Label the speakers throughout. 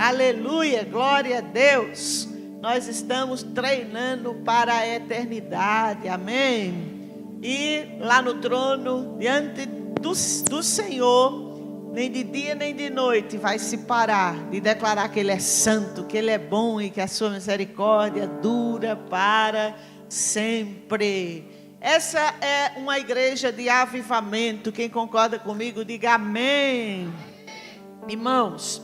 Speaker 1: Aleluia, glória a Deus. Nós estamos treinando para a eternidade, amém? E lá no trono, diante do Senhor, nem de dia nem de noite vai se parar de declarar que Ele é santo, que Ele é bom e que a sua misericórdia dura para sempre. Essa é uma igreja de avivamento. Quem concorda comigo, diga amém. Irmãos,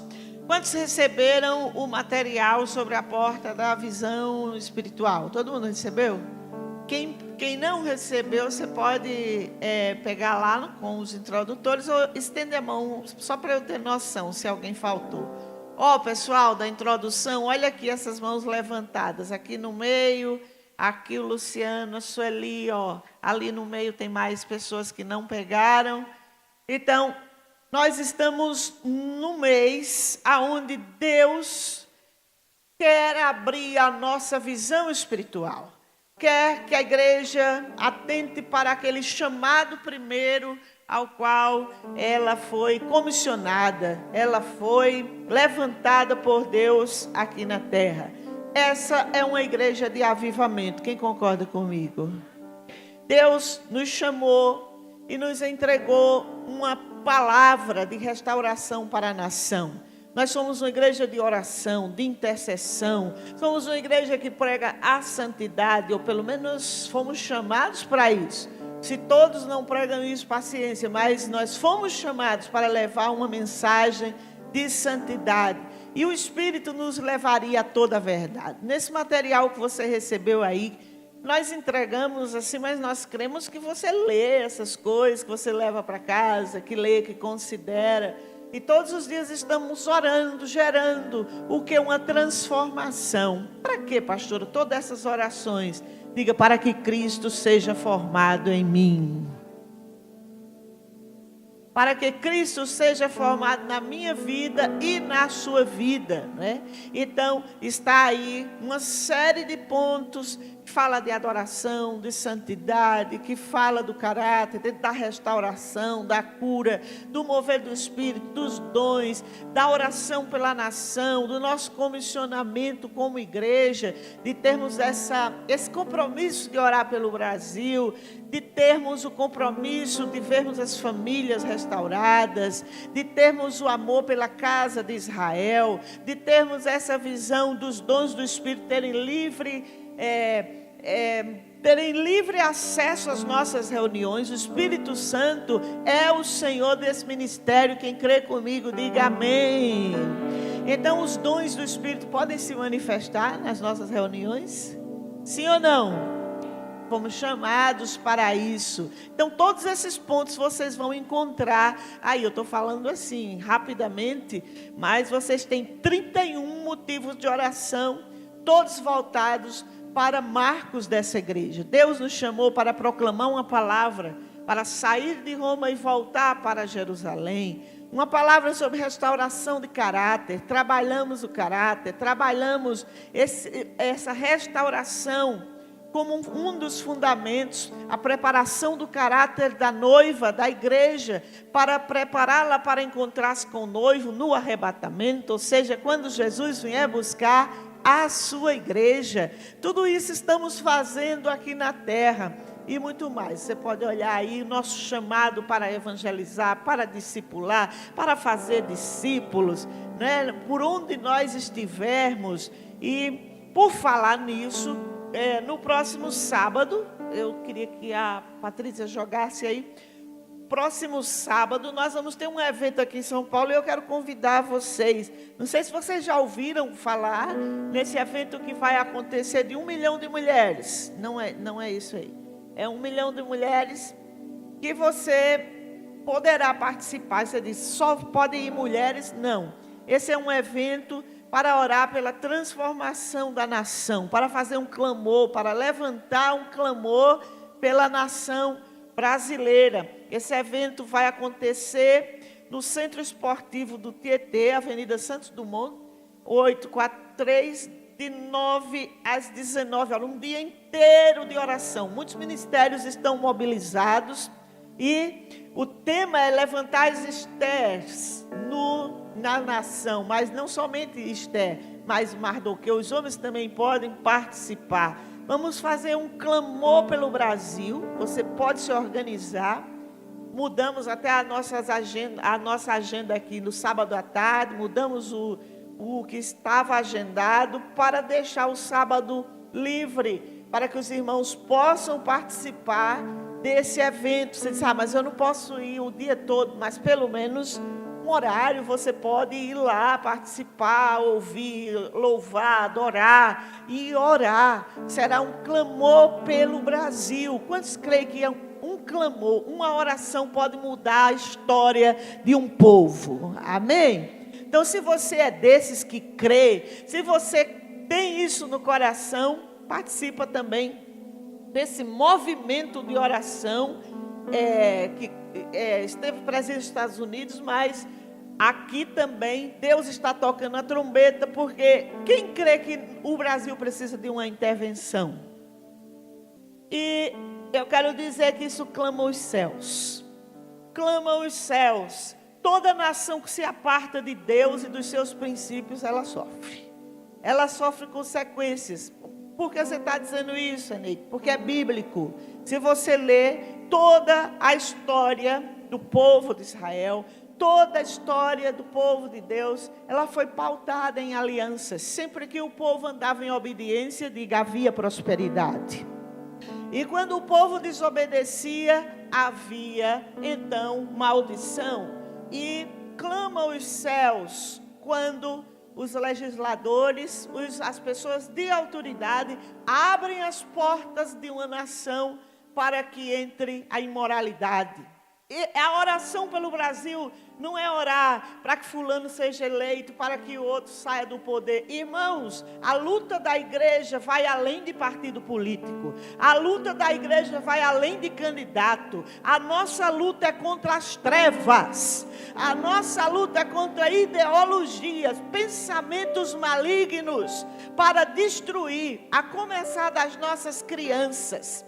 Speaker 1: quantos receberam o material sobre a porta da visão espiritual? Todo mundo recebeu? Quem não recebeu, você pode pegar lá com os introdutores ou estender a mão, só para eu ter noção se alguém faltou. Pessoal da introdução, olha aqui essas mãos levantadas, aqui no meio, aqui o Luciano, a Sueli, ali no meio tem mais pessoas que não pegaram. Então, nós estamos no mês onde Deus quer abrir a nossa visão espiritual. Quer que a igreja atente para aquele chamado primeiro ao qual ela foi comissionada, ela foi levantada por Deus aqui na terra. Essa é uma igreja de avivamento. Quem concorda comigo? Deus nos chamou e nos entregou uma palavra de restauração para a nação. Nós somos uma igreja de oração, de intercessão. Somos uma igreja que prega a santidade, ou pelo menos fomos chamados para isso. Se todos não pregam isso, paciência, mas nós fomos chamados para levar uma mensagem de santidade. E o Espírito nos levaria a toda a verdade. Nesse material que você recebeu aí, nós entregamos assim, mas nós cremos que você lê essas coisas, que você leva para casa, que lê, que considera. E todos os dias estamos orando, gerando o que? Uma transformação. Para quê, pastora? Todas essas orações. Diga, para que Cristo seja formado em mim. Para que Cristo seja formado na minha vida e na sua vida, né? Então, está aí uma série de pontos que fala de adoração, de santidade, que fala do caráter, da restauração, da cura, do mover do Espírito, dos dons, da oração pela nação, do nosso comissionamento como igreja, de termos esse compromisso de orar pelo Brasil, de termos o compromisso de vermos as famílias restauradas, de termos o amor pela casa de Israel, de termos essa visão dos dons do Espírito terem livre acesso às nossas reuniões. O Espírito Santo é o Senhor desse ministério. Quem crê comigo, diga amém. Então, os dons do Espírito podem se manifestar nas nossas reuniões? Sim ou não? Fomos chamados para isso. Então, todos esses pontos vocês vão encontrar. Aí, eu estou falando assim, rapidamente, mas vocês têm 31 motivos de oração, todos voltados para marcos dessa igreja. Deus nos chamou para proclamar uma palavra, para sair de Roma e voltar para Jerusalém. Uma palavra sobre restauração de caráter. Trabalhamos o caráter, trabalhamos essa restauração como um dos fundamentos, a preparação do caráter da noiva, da igreja, para prepará-la para encontrar-se com o noivo no arrebatamento, ou seja, quando Jesus vier buscar a sua igreja. Tudo isso estamos fazendo aqui na terra e muito mais. Você pode olhar aí o nosso chamado para evangelizar, para discipular, para fazer discípulos, né? Por onde nós estivermos. E por falar nisso, no próximo sábado, eu queria que a Patrícia jogasse aí. Próximo sábado nós vamos ter um evento aqui em São Paulo e eu quero convidar vocês. Não sei se vocês já ouviram falar nesse evento que vai acontecer de 1 milhão de mulheres. Não é isso aí. É 1 milhão de mulheres que você poderá participar. Você diz, só podem ir mulheres? Não. Esse é um evento para orar pela transformação da nação, para fazer um clamor, para levantar um clamor pela nação brasileira. Esse evento vai acontecer no Centro Esportivo do Tietê, Avenida Santos Dumont, 843, de 9 às 19 horas, um dia inteiro de oração. Muitos ministérios estão mobilizados e o tema é levantar as esteiras no na nação, mas não somente Esther, mas Mardoqueu, os homens também podem participar. Vamos fazer um clamor pelo Brasil. Você pode se organizar. Mudamos até a nossa agenda aqui no sábado à tarde, mudamos o que estava agendado para deixar o sábado livre, para que os irmãos possam participar desse evento. Você diz, mas eu não posso ir o dia todo, mas pelo menos um horário você pode ir lá participar, ouvir, louvar, adorar e orar. Será um clamor pelo Brasil. Quantos creem que é um clamor, uma oração pode mudar a história de um povo? Amém? Então, se você é desses que crê, se você tem isso no coração, participa também desse movimento de oração que esteve presente nos Estados Unidos, mas aqui também Deus está tocando a trombeta, porque quem crê que o Brasil precisa de uma intervenção? E eu quero dizer que isso clama os céus. Clama os céus. Toda nação que se aparta de Deus e dos seus princípios, ela sofre. Ela sofre consequências. Por que você está dizendo isso, Eneide? Porque é bíblico. Se você ler toda a história do povo de Israel, toda a história do povo de Deus, ela foi pautada em alianças. Sempre que o povo andava em obediência, diga, havia prosperidade. E quando o povo desobedecia, havia então maldição. E clama os céus quando os legisladores, as pessoas de autoridade, abrem as portas de uma nação para que entre a imoralidade. E a oração pelo Brasil não é orar para que fulano seja eleito, para que o outro saia do poder. Irmãos, a luta da igreja vai além de partido político. A luta da igreja vai além de candidato. A nossa luta é contra as trevas. A nossa luta é contra ideologias, pensamentos malignos para destruir, a começar das nossas crianças,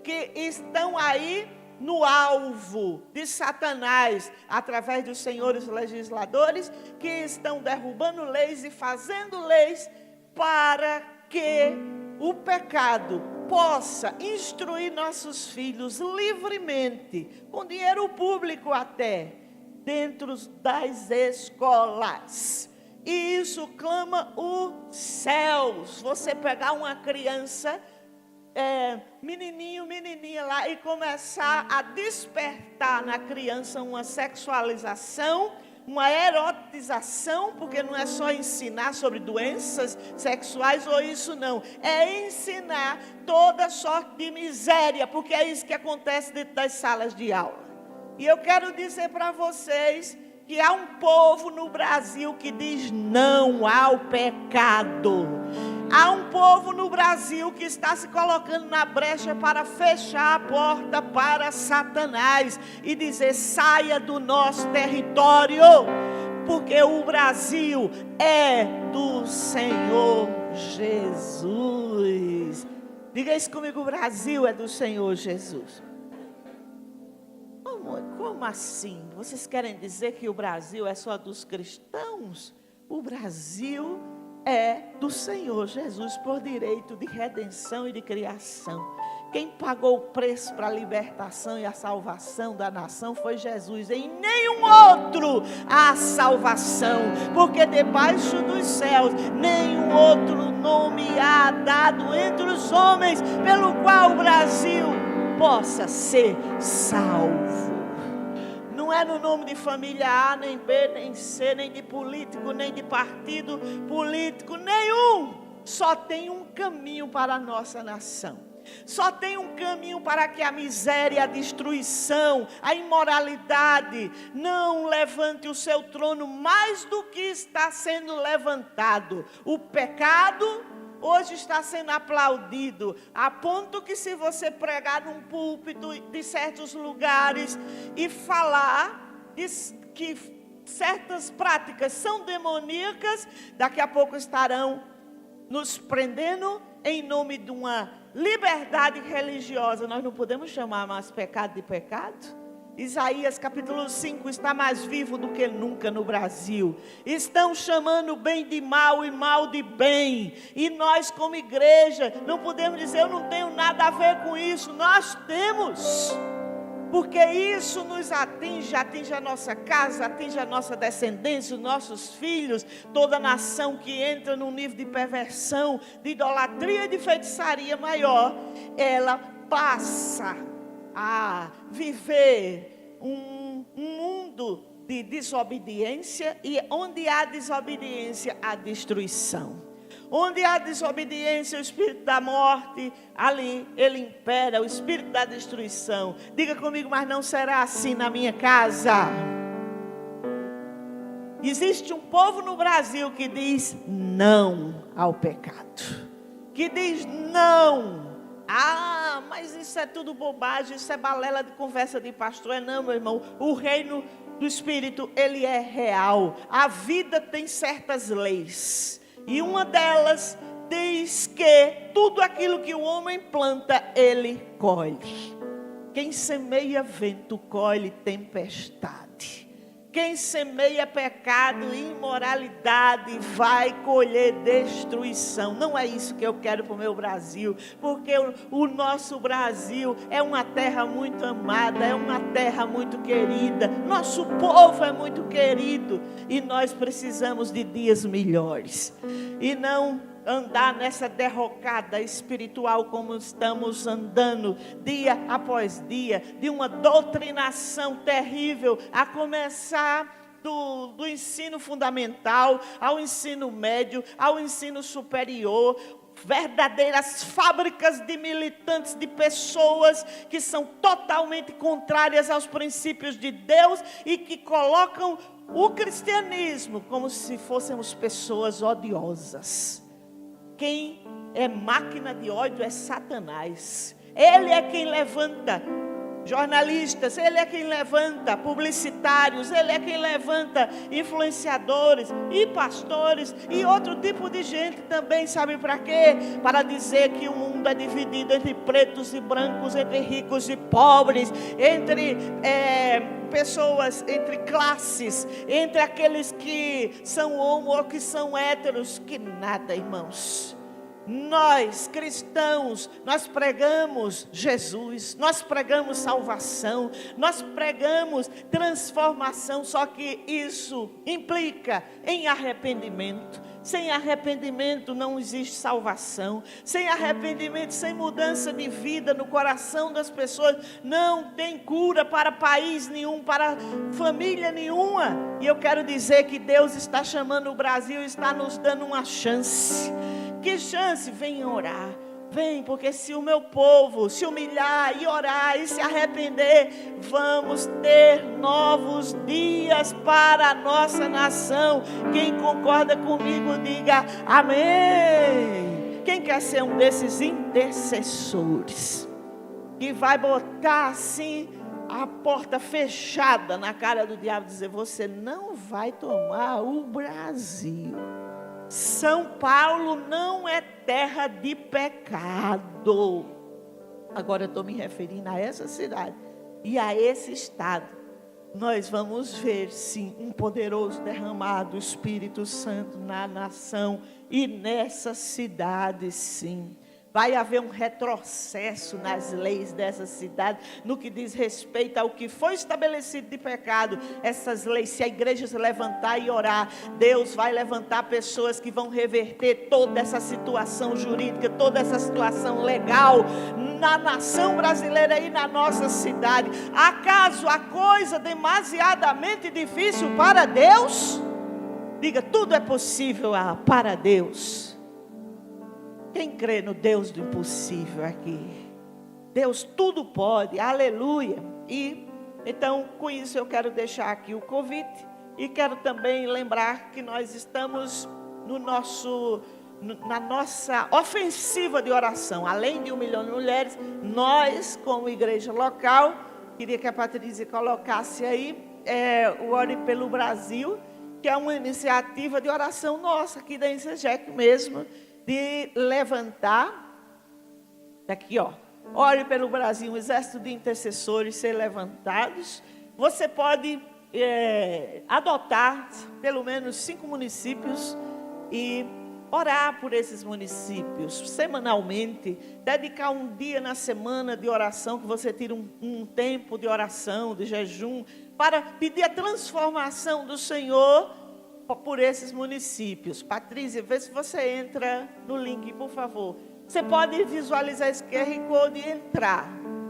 Speaker 1: que estão aí no alvo de Satanás, através dos senhores legisladores, que estão derrubando leis e fazendo leis para que o pecado possa instruir nossos filhos livremente, com dinheiro público até, dentro das escolas. E isso clama os céus. Você pegar uma criança, menininho, menininha lá, e começar a despertar na criança uma sexualização, uma erotização, porque não é só ensinar sobre doenças sexuais ou isso não, é ensinar toda sorte de miséria, porque é isso que acontece dentro das salas de aula. E eu quero dizer para vocês que há um povo no Brasil que diz não ao pecado. Há um povo no Brasil que está se colocando na brecha para fechar a porta para Satanás e dizer, saia do nosso território, porque o Brasil é do Senhor Jesus. Diga isso comigo, o Brasil é do Senhor Jesus. Como assim? Vocês querem dizer que o Brasil é só dos cristãos? O Brasil é do Senhor Jesus por direito de redenção e de criação. Quem pagou o preço para a libertação e a salvação da nação foi Jesus. Em nenhum outro há salvação, porque debaixo dos céus nenhum outro nome há dado entre os homens pelo qual o Brasil possa ser salvo. Não é no nome de família A, nem B, nem C, nem de político, nem de partido político nenhum. Só tem um caminho para a nossa nação. Só tem um caminho para que a miséria, a destruição, a imoralidade não levante o seu trono mais do que está sendo levantado. O pecado hoje está sendo aplaudido, a ponto que se você pregar num púlpito de certos lugares e falar que certas práticas são demoníacas, daqui a pouco estarão nos prendendo em nome de uma liberdade religiosa. Nós não podemos chamar mais pecado de pecado. Isaías capítulo 5 está mais vivo do que nunca no Brasil. Estão chamando bem de mal e mal de bem. E nós como igreja não podemos dizer eu não tenho nada a ver com isso. Nós temos. Porque isso nos atinge a nossa casa, atinge a nossa descendência, os nossos filhos. Toda nação que entra num nível de perversão, de idolatria e de feitiçaria maior, ela passa a viver um mundo de desobediência, e onde há desobediência, há destruição. Onde há desobediência, o espírito da morte, ali ele impera, o espírito da destruição. Diga comigo, mas não será assim na minha casa. Existe um povo no Brasil que diz não ao pecado, que diz não. Ah, mas isso é tudo bobagem, isso é balela de conversa de pastor. Não, meu irmão, o reino do Espírito, ele é real. A vida tem certas leis, e uma delas diz que tudo aquilo que o homem planta, ele colhe. Quem semeia vento, colhe tempestade. Quem semeia pecado e imoralidade vai colher destruição. Não é isso que eu quero para o meu Brasil, porque o nosso Brasil é uma terra muito amada, é uma terra muito querida. Nosso povo é muito querido e nós precisamos de dias melhores. E não andar nessa derrocada espiritual como estamos andando dia após dia, de uma doutrinação terrível, a começar do ensino fundamental, ao ensino médio, ao ensino superior. Verdadeiras fábricas de militantes, de pessoas que são totalmente contrárias aos princípios de Deus e que colocam o cristianismo como se fôssemos pessoas odiosas. Quem é máquina de ódio é Satanás. Ele é quem levanta jornalistas, ele é quem levanta publicitários, ele é quem levanta influenciadores e pastores e outro tipo de gente também. Sabe para quê? Para dizer que o mundo é dividido entre pretos e brancos, entre ricos e pobres, entre pessoas, entre classes, entre aqueles que são homo ou que são héteros. Que nada, irmãos. Nós cristãos, nós pregamos Jesus, nós pregamos salvação, nós pregamos transformação, só que isso implica em arrependimento. Sem arrependimento não existe salvação. Sem arrependimento, sem mudança de vida no coração das pessoas, não tem cura para país nenhum, para família nenhuma. E eu quero dizer que Deus está chamando o Brasil, está nos dando uma chance. Que chance? Venha orar. Vem, porque se o meu povo se humilhar e orar e se arrepender, vamos ter novos dias para a nossa nação. Quem concorda comigo, diga amém. Quem quer ser um desses intercessores que vai botar assim a porta fechada na cara do diabo e dizer: você não vai tomar o Brasil. São Paulo não é terra de pecado. Agora eu estou me referindo a essa cidade e a esse estado. Nós vamos ver, sim, um poderoso derramado do Espírito Santo na nação e nessa cidade, sim. Vai haver um retrocesso nas leis dessa cidade, no que diz respeito ao que foi estabelecido de pecado. Essas leis, se a igreja se levantar e orar, Deus vai levantar pessoas que vão reverter toda essa situação jurídica, toda essa situação legal na nação brasileira e na nossa cidade. Acaso a coisa demasiadamente difícil para Deus? Diga, tudo é possível para Deus. Quem crê no Deus do impossível aqui? Deus tudo pode, aleluia. E então com isso eu quero deixar aqui o convite. E quero também lembrar que nós estamos na nossa ofensiva de oração. Além de 1 milhão de mulheres, nós como igreja local, queria que a Patrícia colocasse aí, o Ore pelo Brasil, que é uma iniciativa de oração nossa aqui da INSEGEC mesmo, de levantar, daqui ó, ore pelo Brasil, um exército de intercessores ser levantados. Você pode adotar pelo menos 5 municípios e orar por esses municípios semanalmente, dedicar um dia na semana de oração, que você tire um tempo de oração, de jejum, para pedir a transformação do Senhor por esses municípios. Patrícia, vê se você entra no link, por favor. Você pode visualizar esse QR Code e entrar,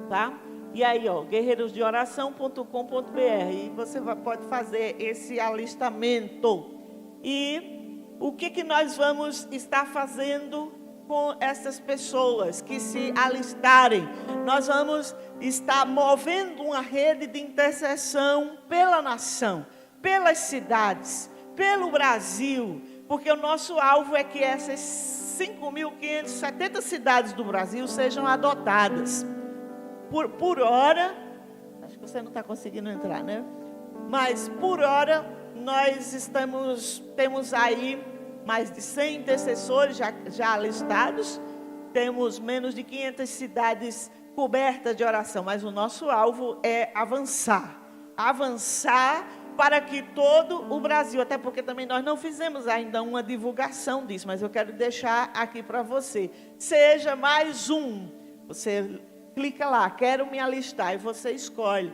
Speaker 1: tá? E aí, guerreirosdeoração.com.br, e você pode fazer esse alistamento. E o que nós vamos estar fazendo com essas pessoas que se alistarem? Nós vamos estar movendo uma rede de intercessão pela nação, pelas cidades, pelo Brasil, porque o nosso alvo é que essas 5.570 cidades do Brasil sejam adotadas. Por hora, acho que você não está conseguindo entrar, né? Mas por hora, nós temos aí mais de 100 intercessores já alistados, temos menos de 500 cidades cobertas de oração, mas o nosso alvo é avançar para que todo o Brasil, até porque também nós não fizemos ainda uma divulgação disso, mas eu quero deixar aqui para você, seja mais um, você clica lá, quero me alistar, e você escolhe.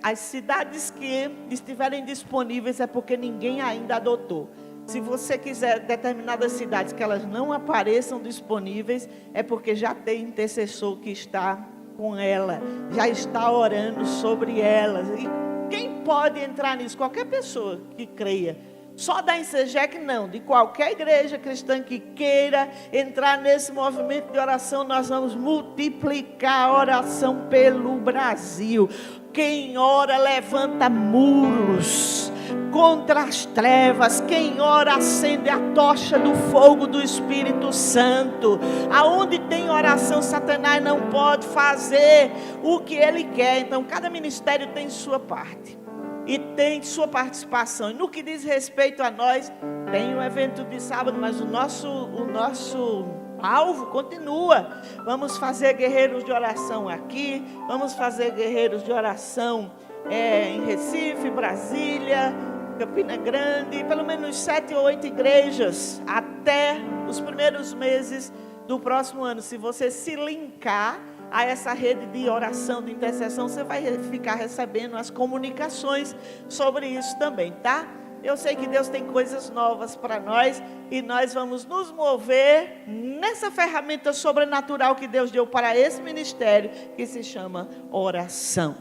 Speaker 1: As cidades que estiverem disponíveis é porque ninguém ainda adotou. Se você quiser determinadas cidades que elas não apareçam disponíveis, é porque já tem intercessor que está com ela, já está orando sobre elas. E quem pode entrar nisso? Qualquer pessoa que creia. Só da Insegec não, de qualquer igreja cristã que queira entrar nesse movimento de oração, nós vamos multiplicar a oração pelo Brasil. Quem ora levanta muros contra as trevas, quem ora acende a tocha do fogo do Espírito Santo. Aonde tem oração, Satanás não pode fazer o que ele quer. Então cada ministério tem sua parte e tem sua participação. E no que diz respeito a nós, tem um evento de sábado, mas o nosso alvo continua. Vamos fazer guerreiros de oração aqui, vamos fazer guerreiros de oração em Recife, Brasília, Campina Grande, pelo menos 7 ou 8 igrejas, até os primeiros meses do próximo ano. Se você se linkar a essa rede de oração, de intercessão, você vai ficar recebendo as comunicações sobre isso também, tá? Eu sei que Deus tem coisas novas para nós e nós vamos nos mover nessa ferramenta sobrenatural que Deus deu para esse ministério, que se chama oração.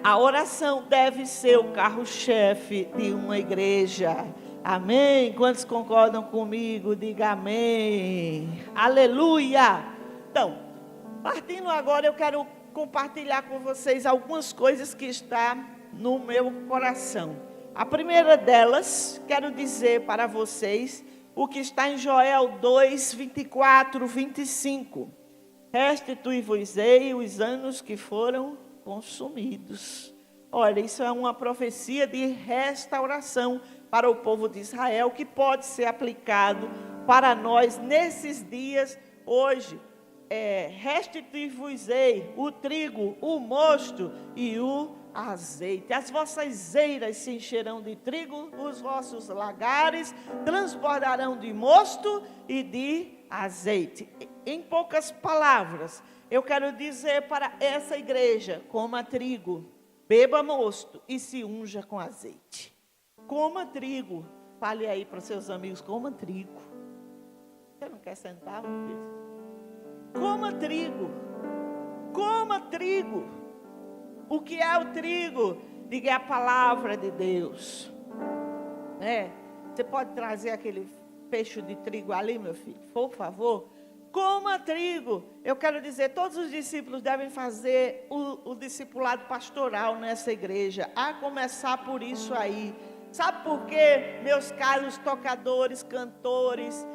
Speaker 1: A oração deve ser o carro-chefe de uma igreja. Amém? Quantos concordam comigo? Diga amém. Aleluia! Então, partindo agora, eu quero compartilhar com vocês algumas coisas que estão no meu coração. A primeira delas, quero dizer para vocês o que está em Joel 2, 24, 25. Restitui-vos-ei os anos que foram consumidos. Olha, isso é uma profecia de restauração para o povo de Israel, que pode ser aplicado para nós nesses dias hoje. Restituir-vos-ei o trigo, o mosto e o azeite. As vossas eiras se encherão de trigo, os vossos lagares transbordarão de mosto e de azeite. Em poucas palavras, eu quero dizer para essa igreja: coma trigo, beba mosto e se unja com azeite. Coma trigo. Fale aí para seus amigos: coma trigo. Você não quer sentar, meu filho? Coma trigo. Coma trigo. O que é o trigo? Diga, é a palavra de Deus. Você pode trazer aquele fecho de trigo ali, meu filho, por favor? Coma trigo. Eu quero dizer, todos os discípulos devem fazer o discipulado pastoral nessa igreja, a começar por isso aí. Sabe por quê, meus caros tocadores, cantores?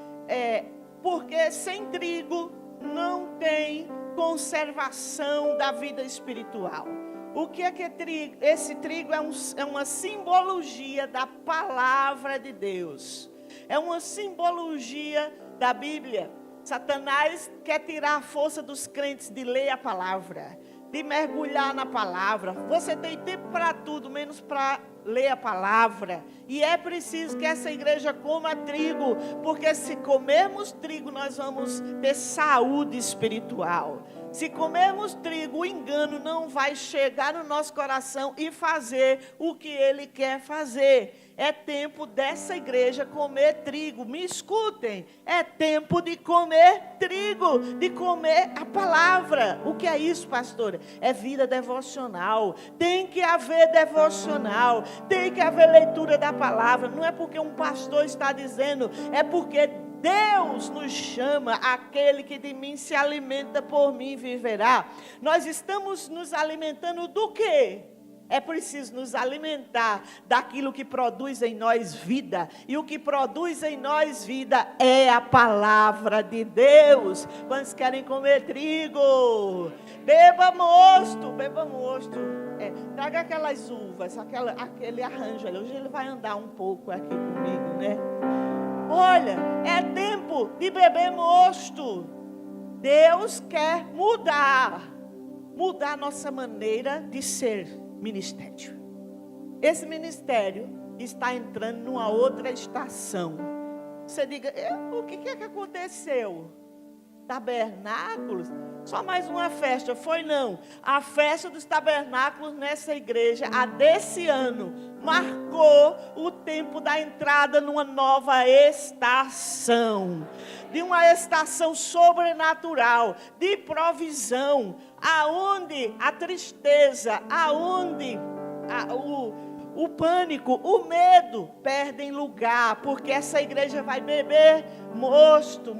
Speaker 1: Porque sem trigo não tem conservação da vida espiritual. O que é trigo? Esse trigo é uma simbologia da palavra de Deus. É uma simbologia da Bíblia. Satanás quer tirar a força dos crentes de ler a palavra, de mergulhar na palavra. Você tem tempo para tudo, menos para ler a palavra. E é preciso que essa igreja coma trigo, porque se comermos trigo, nós vamos ter saúde espiritual. Se comermos trigo, o engano não vai chegar no nosso coração e fazer o que ele quer fazer. É tempo dessa igreja comer trigo. Me escutem, é tempo de comer trigo, de comer a palavra. O que é isso, pastora? É vida devocional. Tem que haver devocional, tem que haver leitura da palavra. Não é porque um pastor está dizendo, é porque Deus nos chama, aquele que de mim se alimenta, por mim viverá. Nós estamos nos alimentando do quê? É preciso nos alimentar daquilo que produz em nós vida. E o que produz em nós vida é a palavra de Deus. Quantos querem comer trigo? Beba mosto, beba mosto. Traga aquelas uvas, aquele arranjo ali. Hoje ele vai andar um pouco aqui comigo, né? Olha, é tempo de beber mosto. Deus quer mudar a nossa maneira de ser ministério. Esse ministério está entrando numa outra estação. Você diga, o que é que aconteceu? Tabernáculos? Só mais uma festa, foi não. A festa dos tabernáculos nessa igreja, a desse ano, marcou o tempo da entrada numa nova estação. De uma estação sobrenatural, de provisão, aonde a tristeza, aonde o pânico, o medo perdem lugar, porque essa igreja vai beber mosto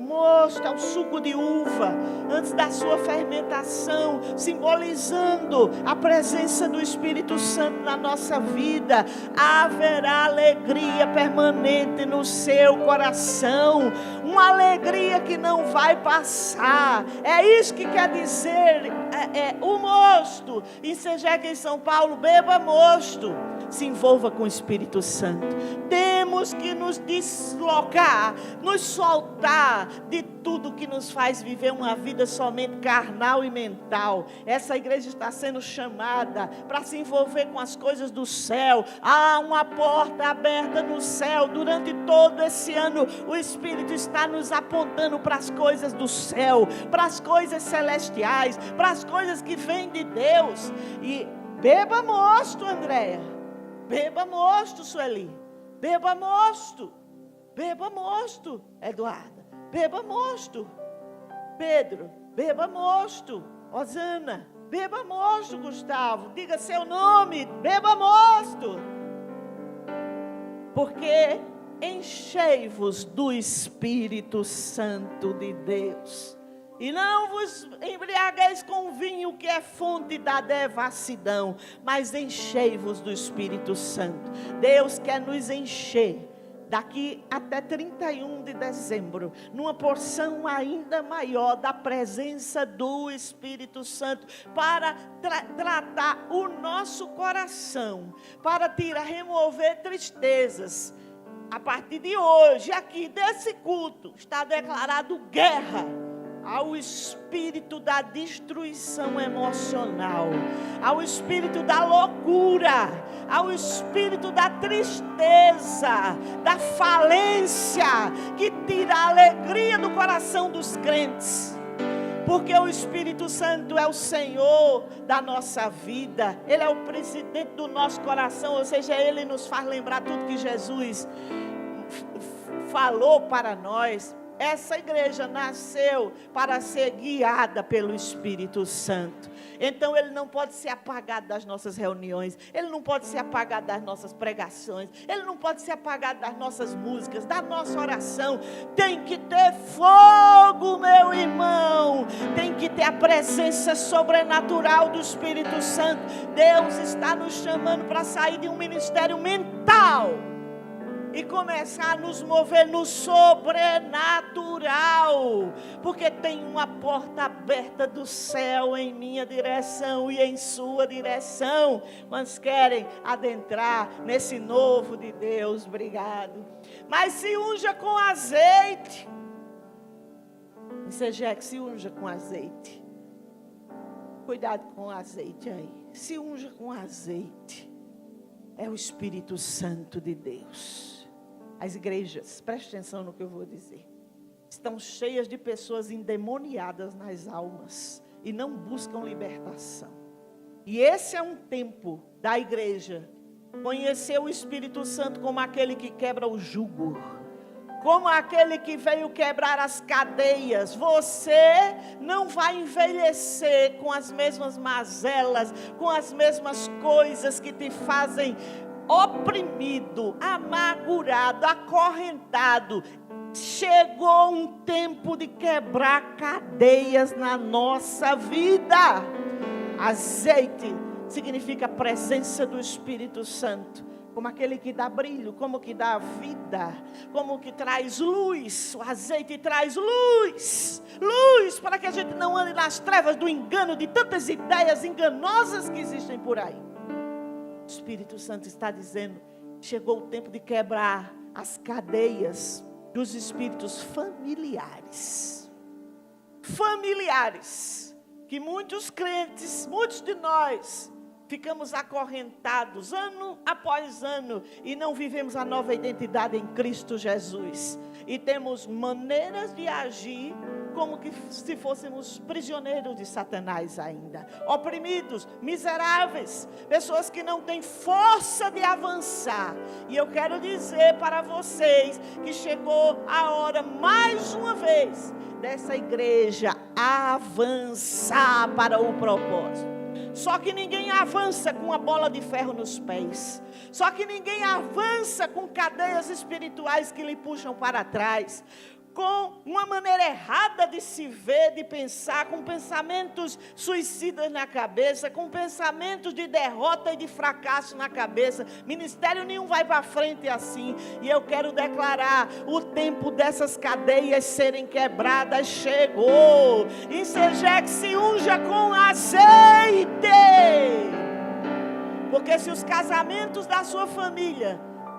Speaker 1: é o suco de uva, antes da sua fermentação, simbolizando a presença do Espírito Santo na nossa vida. Haverá alegria permanente no seu coração, uma alegria que não vai passar. É isso que quer dizer o mosto. Em Sejeca, em São Paulo, beba mosto. Se envolva com o Espírito Santo. Temos que nos deslocar, nos soltar de tudo que nos faz viver uma vida somente carnal e mental. Essa igreja está sendo chamada para se envolver com as coisas do céu. Há uma porta aberta no céu. Durante todo esse ano, o Espírito está nos apontando para as coisas do céu, para as coisas celestiais, para as coisas que vêm de Deus. E beba mosto, Andréia. Beba mosto, Sueli. Beba mosto. Beba mosto, Eduarda. Beba mosto. Pedro, beba mosto. Osana, beba mosto, Gustavo. Diga seu nome, beba mosto. Porque enchei-vos do Espírito Santo de Deus. E não vos embriagueis com vinho, que é fonte da devassidão, mas enchei-vos do Espírito Santo. Deus quer nos encher daqui até 31 de dezembro, numa porção ainda maior da presença do Espírito Santo, para tratar o nosso coração, para remover tristezas. A partir de hoje, aqui desse culto, está declarado guerra ao espírito da destruição emocional, ao espírito da loucura, ao espírito da tristeza, da falência, que tira a alegria do coração dos crentes. Porque o Espírito Santo é o Senhor da nossa vida, Ele é o presidente do nosso coração, ou seja, Ele nos faz lembrar tudo que Jesus falou para nós. Essa igreja nasceu para ser guiada pelo Espírito Santo. Então ele não pode ser apagado das nossas reuniões, ele não pode ser apagado das nossas pregações, ele não pode ser apagado das nossas músicas, da nossa oração. Tem que ter fogo, meu irmão. Tem que ter a presença sobrenatural do Espírito Santo. Deus está nos chamando para sair de um ministério mental e começar a nos mover no sobrenatural, porque tem uma porta aberta do céu em minha direção e em sua direção. Mas querem adentrar nesse novo de Deus? Obrigado. Mas se unja com azeite. Ensejeque, se unja com azeite. Cuidado com o azeite aí. Se unja com azeite. É o Espírito Santo de Deus. As igrejas, preste atenção no que eu vou dizer, estão cheias de pessoas endemoniadas nas almas e não buscam libertação. E esse é um tempo da igreja conhecer o Espírito Santo como aquele que quebra o jugo, como aquele que veio quebrar as cadeias. Você não vai envelhecer com as mesmas mazelas, com as mesmas coisas que te fazem oprimido, amargurado, acorrentado. Chegou um tempo de quebrar cadeias na nossa vida. Azeite significa a presença do Espírito Santo, como aquele que dá brilho, como que dá vida, como que traz luz. O azeite traz luz, luz para que a gente não ande nas trevas do engano, de tantas ideias enganosas que existem por aí. O Espírito Santo está dizendo, chegou o tempo de quebrar as cadeias dos espíritos familiares. Familiares, que muitos crentes, muitos de nós, ficamos acorrentados ano após ano e não vivemos a nova identidade em Cristo Jesus. E temos maneiras de agir como que se fôssemos prisioneiros de Satanás ainda. Oprimidos, miseráveis, pessoas que não têm força de avançar. E eu quero dizer para vocês que chegou a hora, mais uma vez, dessa igreja avançar para o propósito. Só que ninguém avança com a bola de ferro nos pés. Só que ninguém avança com cadeias espirituais que lhe puxam para trás. Com uma maneira errada de se ver, de pensar, com pensamentos suicidas na cabeça, com pensamentos de derrota e de fracasso na cabeça. Ministério nenhum vai para frente assim. E eu quero declarar, o tempo dessas cadeias serem quebradas chegou. Ensejeque, se unja com azeite. Porque se os casamentos da sua família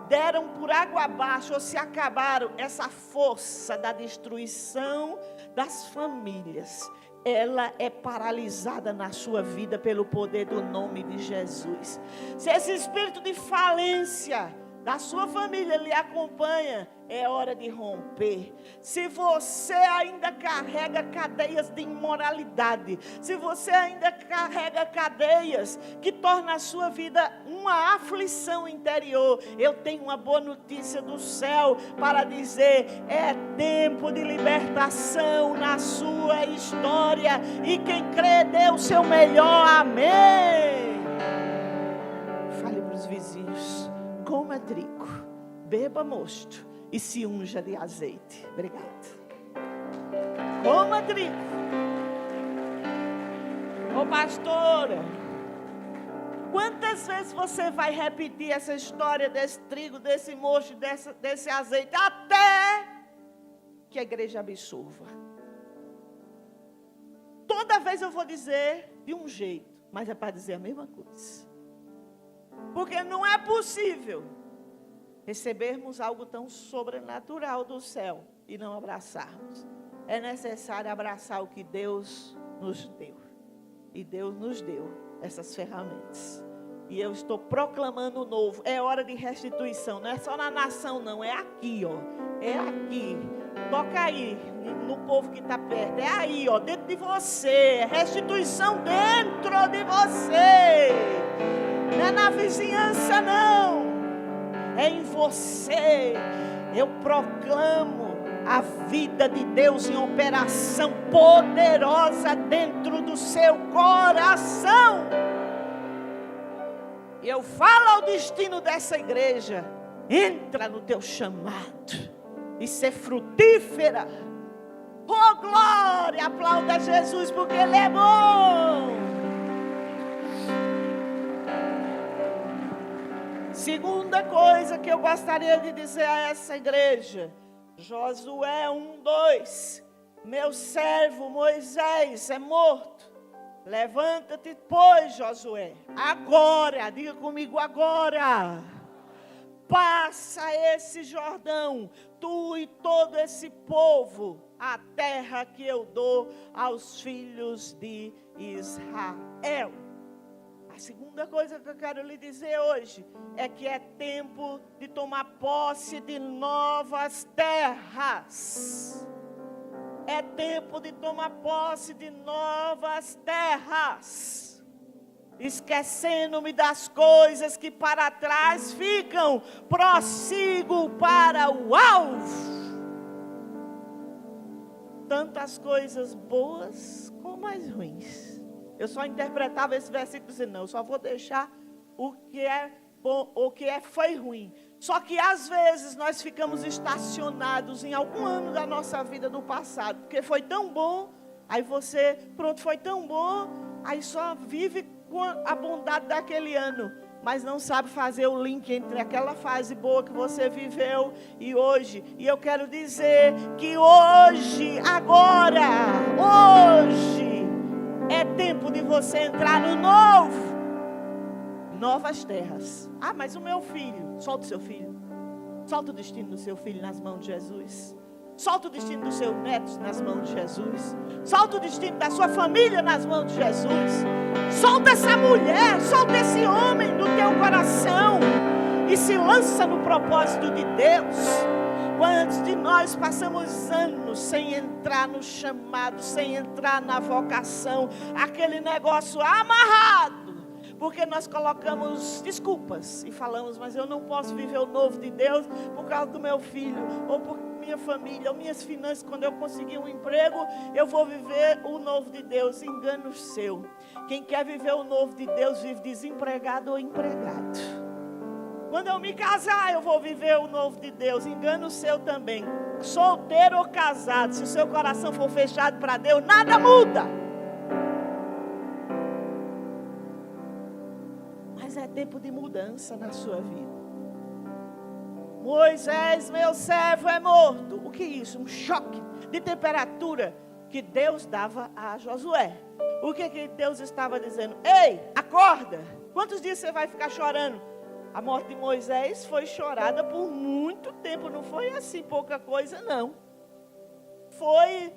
Speaker 1: deram por água abaixo ou se acabaram, essa força da destruição das famílias, ela é paralisada na sua vida pelo poder do nome de Jesus. Se esse espírito de falência da sua família lhe acompanha, é hora de romper. Se você ainda carrega cadeias de imoralidade, se você ainda carrega cadeias que tornam a sua vida uma aflição interior, eu tenho uma boa notícia do céu para dizer: é tempo de libertação na sua história, e quem crê dê o seu melhor, amém. Fale para os vizinhos: coma trigo, beba mosto e se unja de azeite. Obrigado. Coma trigo. Ô pastora, quantas vezes você vai repetir essa história desse trigo, desse mosto, desse azeite, até que a igreja absorva? Toda vez eu vou dizer de um jeito, mas é para dizer a mesma coisa. Porque não é possível recebermos algo tão sobrenatural do céu e não abraçarmos. É necessário abraçar o que Deus nos deu. E Deus nos deu essas ferramentas. E eu estou proclamando o novo. É hora de restituição. Não é só na nação, não. É aqui, ó. É aqui. Toca aí no povo que está perto. É aí, ó. Dentro de você. É restituição dentro de você. Não é na vizinhança, não. É em você. Eu proclamo a vida de Deus em operação poderosa dentro do seu coração. E eu falo ao destino dessa igreja: entra no teu chamado e ser frutífera. Oh glória, aplauda Jesus porque Ele é bom. Segunda coisa que eu gostaria de dizer a essa igreja, Josué 1:2, meu servo Moisés é morto, levanta-te, pois, Josué, agora, diga comigo agora, passa esse Jordão, tu e todo esse povo a terra que eu dou aos filhos de Israel. A segunda coisa que eu quero lhe dizer hoje é que é tempo de tomar posse de novas terras. É tempo de tomar posse de novas terras. Esquecendo-me das coisas que para trás ficam, prossigo para o alvo. Tantas coisas boas como as ruins. Eu só interpretava esse versículo dizendo, não, eu só vou deixar o que é bom, o que foi ruim. Só que às vezes nós ficamos estacionados em algum ano da nossa vida do passado, porque foi tão bom, aí você, pronto, foi tão bom, aí só vive com a bondade daquele ano, mas não sabe fazer o link entre aquela fase boa que você viveu e hoje. E eu quero dizer que hoje, agora, hoje, é tempo de você entrar no novo. Novas terras. Ah, mas o meu filho, solta o seu filho. Solta o destino do seu filho nas mãos de Jesus. Solta o destino dos seus netos nas mãos de Jesus. Solta o destino da sua família nas mãos de Jesus. Solta essa mulher, solta esse homem do teu coração e se lança no propósito de Deus. Quantos de nós passamos anos sem entrar no chamado, sem entrar na vocação, aquele negócio amarrado, porque nós colocamos desculpas e falamos, mas eu não posso viver o novo de Deus por causa do meu filho, ou por minha família, ou minhas finanças. Quando eu conseguir um emprego, eu vou viver o novo de Deus. Engano seu. Quem quer viver o novo de Deus vive desempregado ou empregado. Quando eu me casar, eu vou viver o novo de Deus. Engano seu também. Solteiro ou casado, se o seu coração for fechado para Deus, nada muda. Mas é tempo de mudança na sua vida. Moisés, meu servo, é morto. O que é isso? Um choque de temperatura que Deus dava a Josué. O que Deus estava dizendo? Ei, acorda. Quantos dias você vai ficar chorando? A morte de Moisés foi chorada por muito tempo. Não foi assim pouca coisa, não. Foi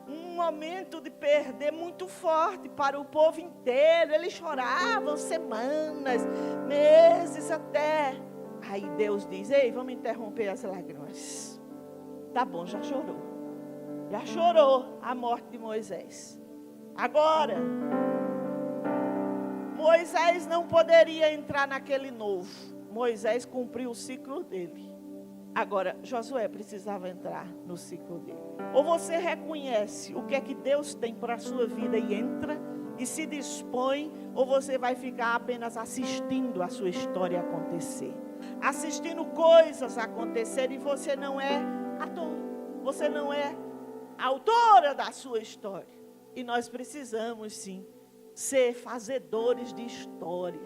Speaker 1: um momento de perder muito forte para o povo inteiro. Eles choravam semanas, meses até. Aí Deus diz, ei, vamos interromper as lágrimas. Tá bom, já chorou. Já chorou a morte de Moisés. Agora, Moisés não poderia entrar naquele novo. Moisés cumpriu o ciclo dele. Agora, Josué precisava entrar no ciclo dele. Ou você reconhece o que é que Deus tem para a sua vida e entra e se dispõe, ou você vai ficar apenas assistindo a sua história acontecer. Assistindo coisas acontecer e você não é ator. Você não é autora da sua história. E nós precisamos sim ser fazedores de história.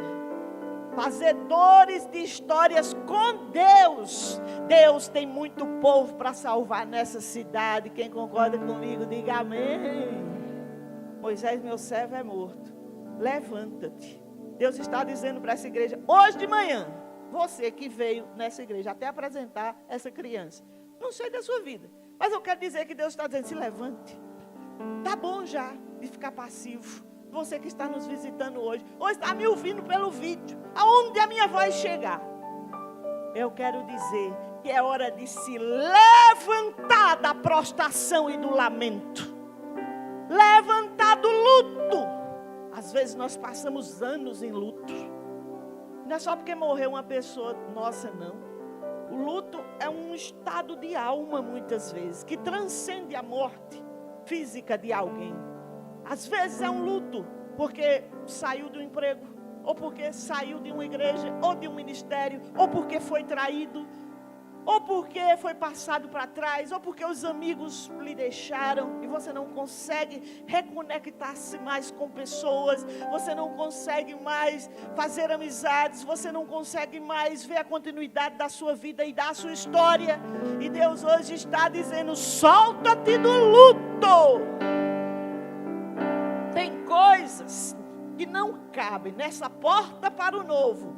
Speaker 1: Fazedores de histórias com Deus. Deus tem muito povo para salvar nessa cidade. Quem concorda comigo, diga amém. Moisés, meu servo, é morto. Levanta-te. Deus está dizendo para essa igreja, hoje de manhã, você que veio nessa igreja até apresentar essa criança. Não sei da sua vida, mas eu quero dizer que Deus está dizendo, se levante. Tá bom já de ficar passivo. Você que está nos visitando hoje, ou está me ouvindo pelo vídeo, aonde a minha voz chegar, eu quero dizer que é hora de se levantar da prostração e do lamento. Levantar do luto. Às vezes nós passamos anos em luto. Não é só porque morreu uma pessoa nossa, não. O luto é um estado de alma, muitas vezes, que transcende a morte física de alguém. Às vezes é um luto porque saiu do emprego, ou porque saiu de uma igreja, ou de um ministério, ou porque foi traído, ou porque foi passado para trás, ou porque os amigos lhe deixaram e você não consegue reconectar-se mais com pessoas, você não consegue mais fazer amizades, você não consegue mais ver a continuidade da sua vida e da sua história. E Deus hoje está dizendo, solta-te do luto. Tem coisas que não cabem nessa porta para o novo.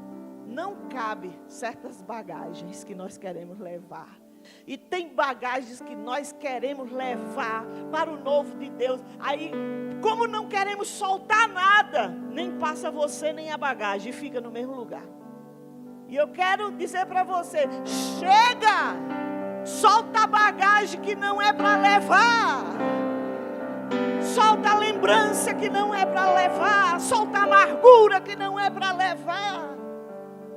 Speaker 1: Não cabe certas bagagens que nós queremos levar. E tem bagagens que nós queremos levar para o novo de Deus. Aí, como não queremos soltar nada, nem passa você nem a bagagem, fica no mesmo lugar. E eu quero dizer para você, chega! Solta a bagagem que não é para levar. Solta a lembrança que não é para levar. Solta a amargura que não é para levar.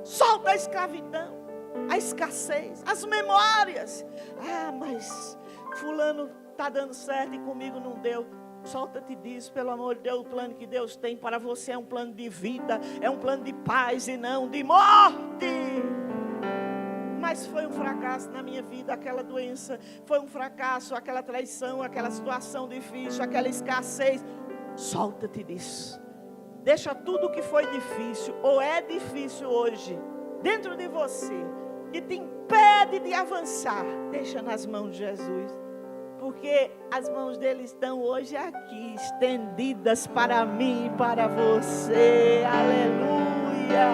Speaker 1: Solta a escravidão, a escassez, as memórias. Ah, mas fulano está dando certo e comigo não deu. Solta-te disso, pelo amor de Deus. O plano que Deus tem para você é um plano de vida, é um plano de paz e não de morte. Mas foi um fracasso na minha vida, aquela doença. Foi um fracasso, aquela traição, aquela situação difícil, aquela escassez. Solta-te disso. Deixa tudo que foi difícil, ou é difícil hoje, dentro de você, que te impede de avançar. Deixa nas mãos de Jesus. Porque as mãos dele estão hoje aqui, estendidas para mim e para você. Aleluia.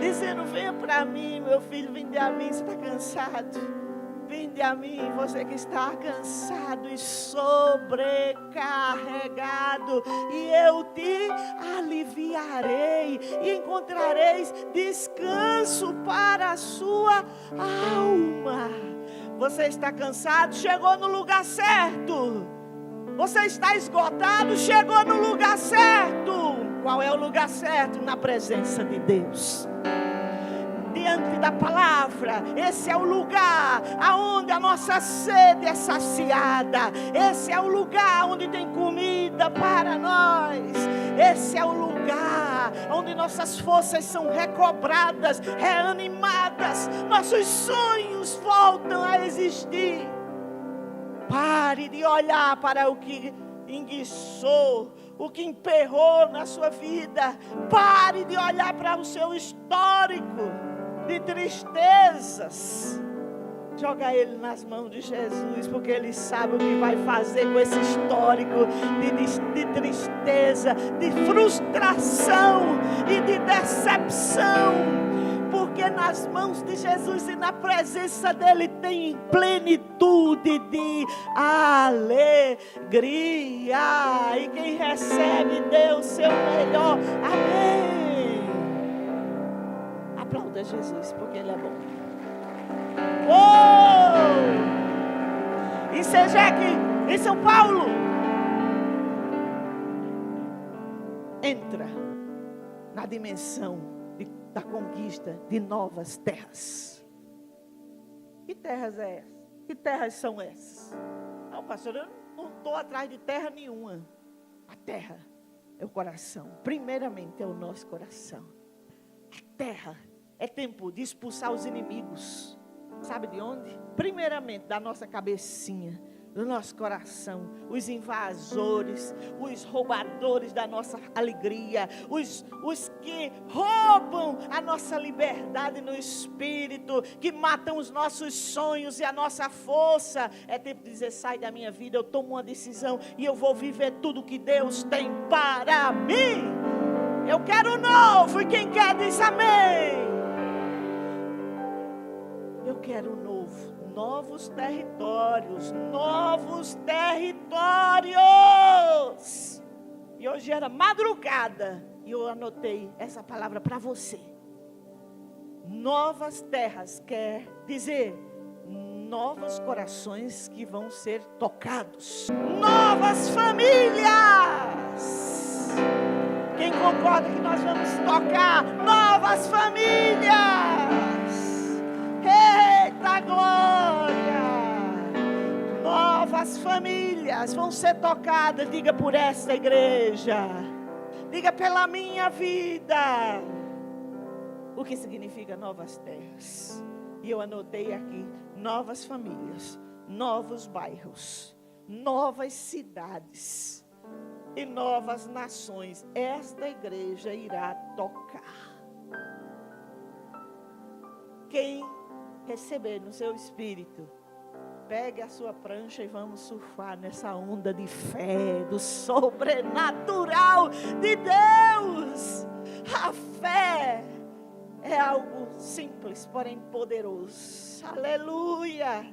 Speaker 1: Dizendo, venha para mim, meu filho, vinde a mim. Você está cansado? Vinde a mim, você que está cansado e sobrecarregado, e eu te aliviarei, e encontrareis descanso para a sua alma. Você está cansado? Chegou no lugar certo. Você está esgotado? Chegou no lugar certo. Qual é o lugar certo? Na presença de Deus. Diante da palavra, esse é o lugar aonde a nossa sede é saciada. Esse é o lugar onde tem comida para nós. Esse é o lugar onde nossas forças são recobradas, reanimadas. Nossos sonhos voltam a existir. Pare de olhar para o que enguiçou, o que emperrou na sua vida. Pare de olhar para o seu histórico de tristezas. Joga ele nas mãos de Jesus, porque ele sabe o que vai fazer com esse histórico de tristeza, de frustração e de decepção. Porque nas mãos de Jesus e na presença dele tem plenitude de alegria. E quem recebe dê o seu melhor. Amém. Aplauda Jesus, porque ele é bom. Isso é Jaque, em São Paulo. Entra na dimensão da conquista de novas terras. Que terras é essas? Que terras são essas? Não, pastor, eu não estou atrás de terra nenhuma. A terra é o coração. Primeiramente é o nosso coração. A terra é tempo de expulsar os inimigos. Sabe de onde? Primeiramente da nossa cabecinha, do nosso coração. Os invasores, os roubadores da nossa alegria, os que roubam a nossa liberdade no espírito, que matam os nossos sonhos e a nossa força. É tempo de dizer, sai da minha vida, eu tomo uma decisão e eu vou viver tudo que Deus tem para mim. Eu quero novo, e quem quer diz amém. Eu quero novo, novos territórios, novos territórios. E hoje era madrugada e eu anotei essa palavra para você. Novas terras quer dizer novos corações que vão ser tocados. Novas famílias. Quem concorda que nós vamos tocar novas famílias? Eita glória! Novas famílias vão ser tocadas. Diga por esta igreja. Diga pela minha vida. O que significa novas terras? E eu anotei aqui: novas famílias, novos bairros, novas cidades e novas nações. Esta igreja irá tocar. Quem receber no seu espírito, pegue a sua prancha e vamos surfar nessa onda de fé, do sobrenatural de Deus. A fé É algo simples, porém poderoso. Aleluia!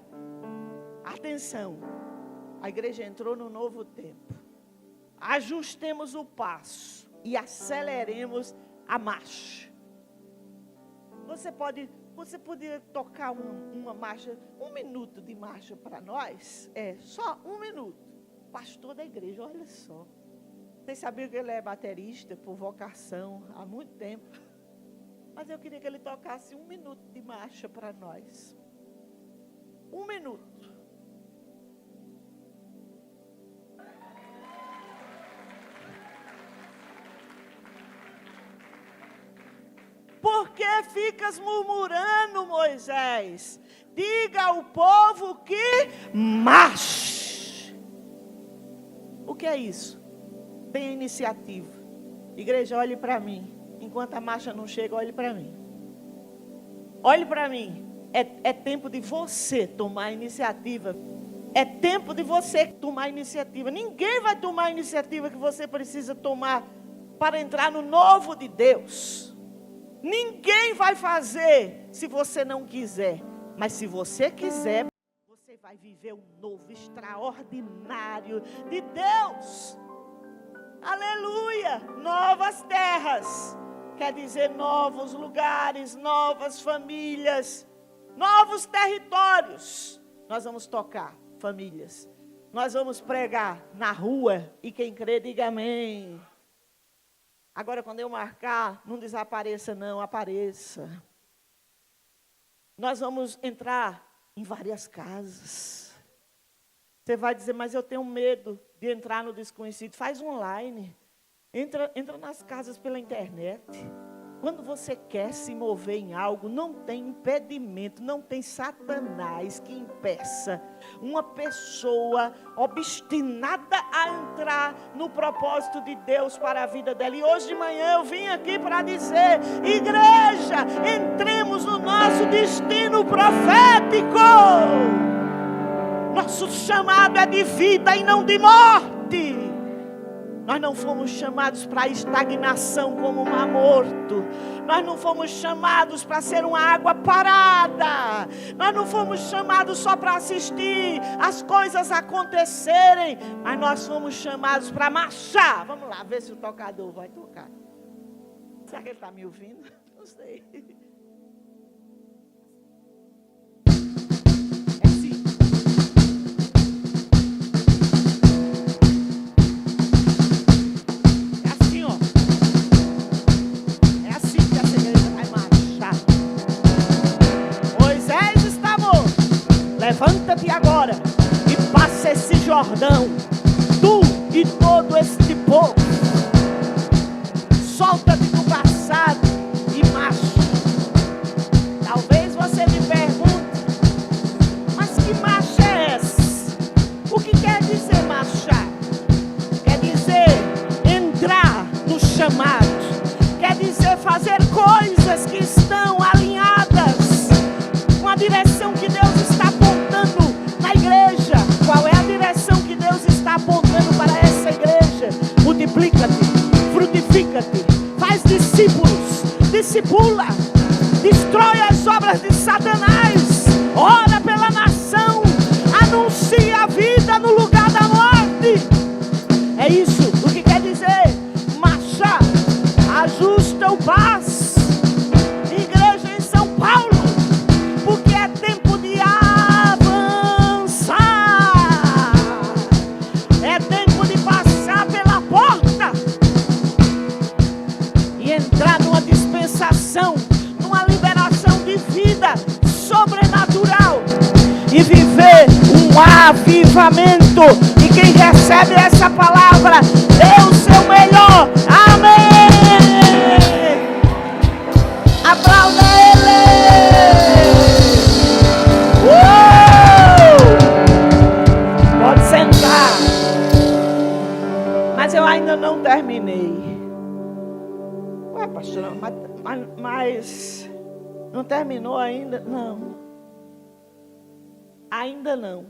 Speaker 1: Atenção, a igreja entrou no novo tempo. Ajustemos o passo e aceleremos a marcha. Você poderia tocar uma marcha, 1 minuto de marcha para nós? Só 1 minuto. Pastor da igreja, olha só. Vocês sabiam que ele é baterista por vocação há muito tempo? Mas eu queria que ele tocasse 1 minuto de marcha para nós. 1 minuto. Por que ficas murmurando, Moisés? Diga ao povo que marche. O que é isso? Tenha iniciativa. Igreja, olhe para mim. Enquanto a marcha não chega, olhe para mim. Olhe para mim. É tempo de você tomar a iniciativa. É tempo de você tomar a iniciativa. Ninguém vai tomar a iniciativa que você precisa tomar para entrar no novo de Deus. Ninguém vai fazer se você não quiser. Mas se você quiser, você vai viver um novo, extraordinário de Deus. Aleluia! Novas terras. Quer dizer novos lugares, novas famílias, novos territórios. Nós vamos tocar famílias. Nós vamos pregar na rua. E quem crê, diga amém. Agora, quando eu marcar, não desapareça não, apareça. Nós vamos entrar em várias casas. Você vai dizer, mas eu tenho medo de entrar no desconhecido. Faz online. Entra nas casas pela internet. Quando você quer se mover em algo, não tem impedimento, não tem Satanás que impeça uma pessoa obstinada a entrar no propósito de Deus para a vida dela. E hoje de manhã eu vim aqui para dizer, igreja, entremos no nosso destino profético. Nosso chamado é de vida e não de morte. Nós não fomos chamados para estagnação como um mar morto. Nós não fomos chamados para ser uma água parada. Nós não fomos chamados só para assistir as coisas acontecerem. Mas nós fomos chamados para marchar. Vamos lá, ver se o tocador vai tocar. Será que ele está me ouvindo? Não sei. Levanta-te agora e passa esse Jordão, tu e todo este povo. Solta-te do passado e marcha. Talvez você me pergunte, mas que marcha é essa? O que quer dizer marchar? Quer dizer entrar no chamado. Quer dizer fazer coisas que estão alinhadas com a direção que Deus está apontando na igreja. Qual é a direção que Deus está apontando para essa igreja? Multiplica-te, frutifica-te, faz discípulos, discipula, destrói as obras de Satanás, ora pela nação, anuncia a vida no lugar da morte. É isso o que quer dizer marchar. Ajusta o passo, igreja em São Paulo, porque é tempo de avançar, é tempo de passar pela porta e entrar numa dispensação, numa liberação de vida sobrenatural e viver um avivamento. E quem recebe essa palavra, dê o seu melhor. Amém. Aplauda ele. Pode sentar. Mas eu ainda não terminei. Ué, pastor, mas não terminou ainda? Não. Ainda não.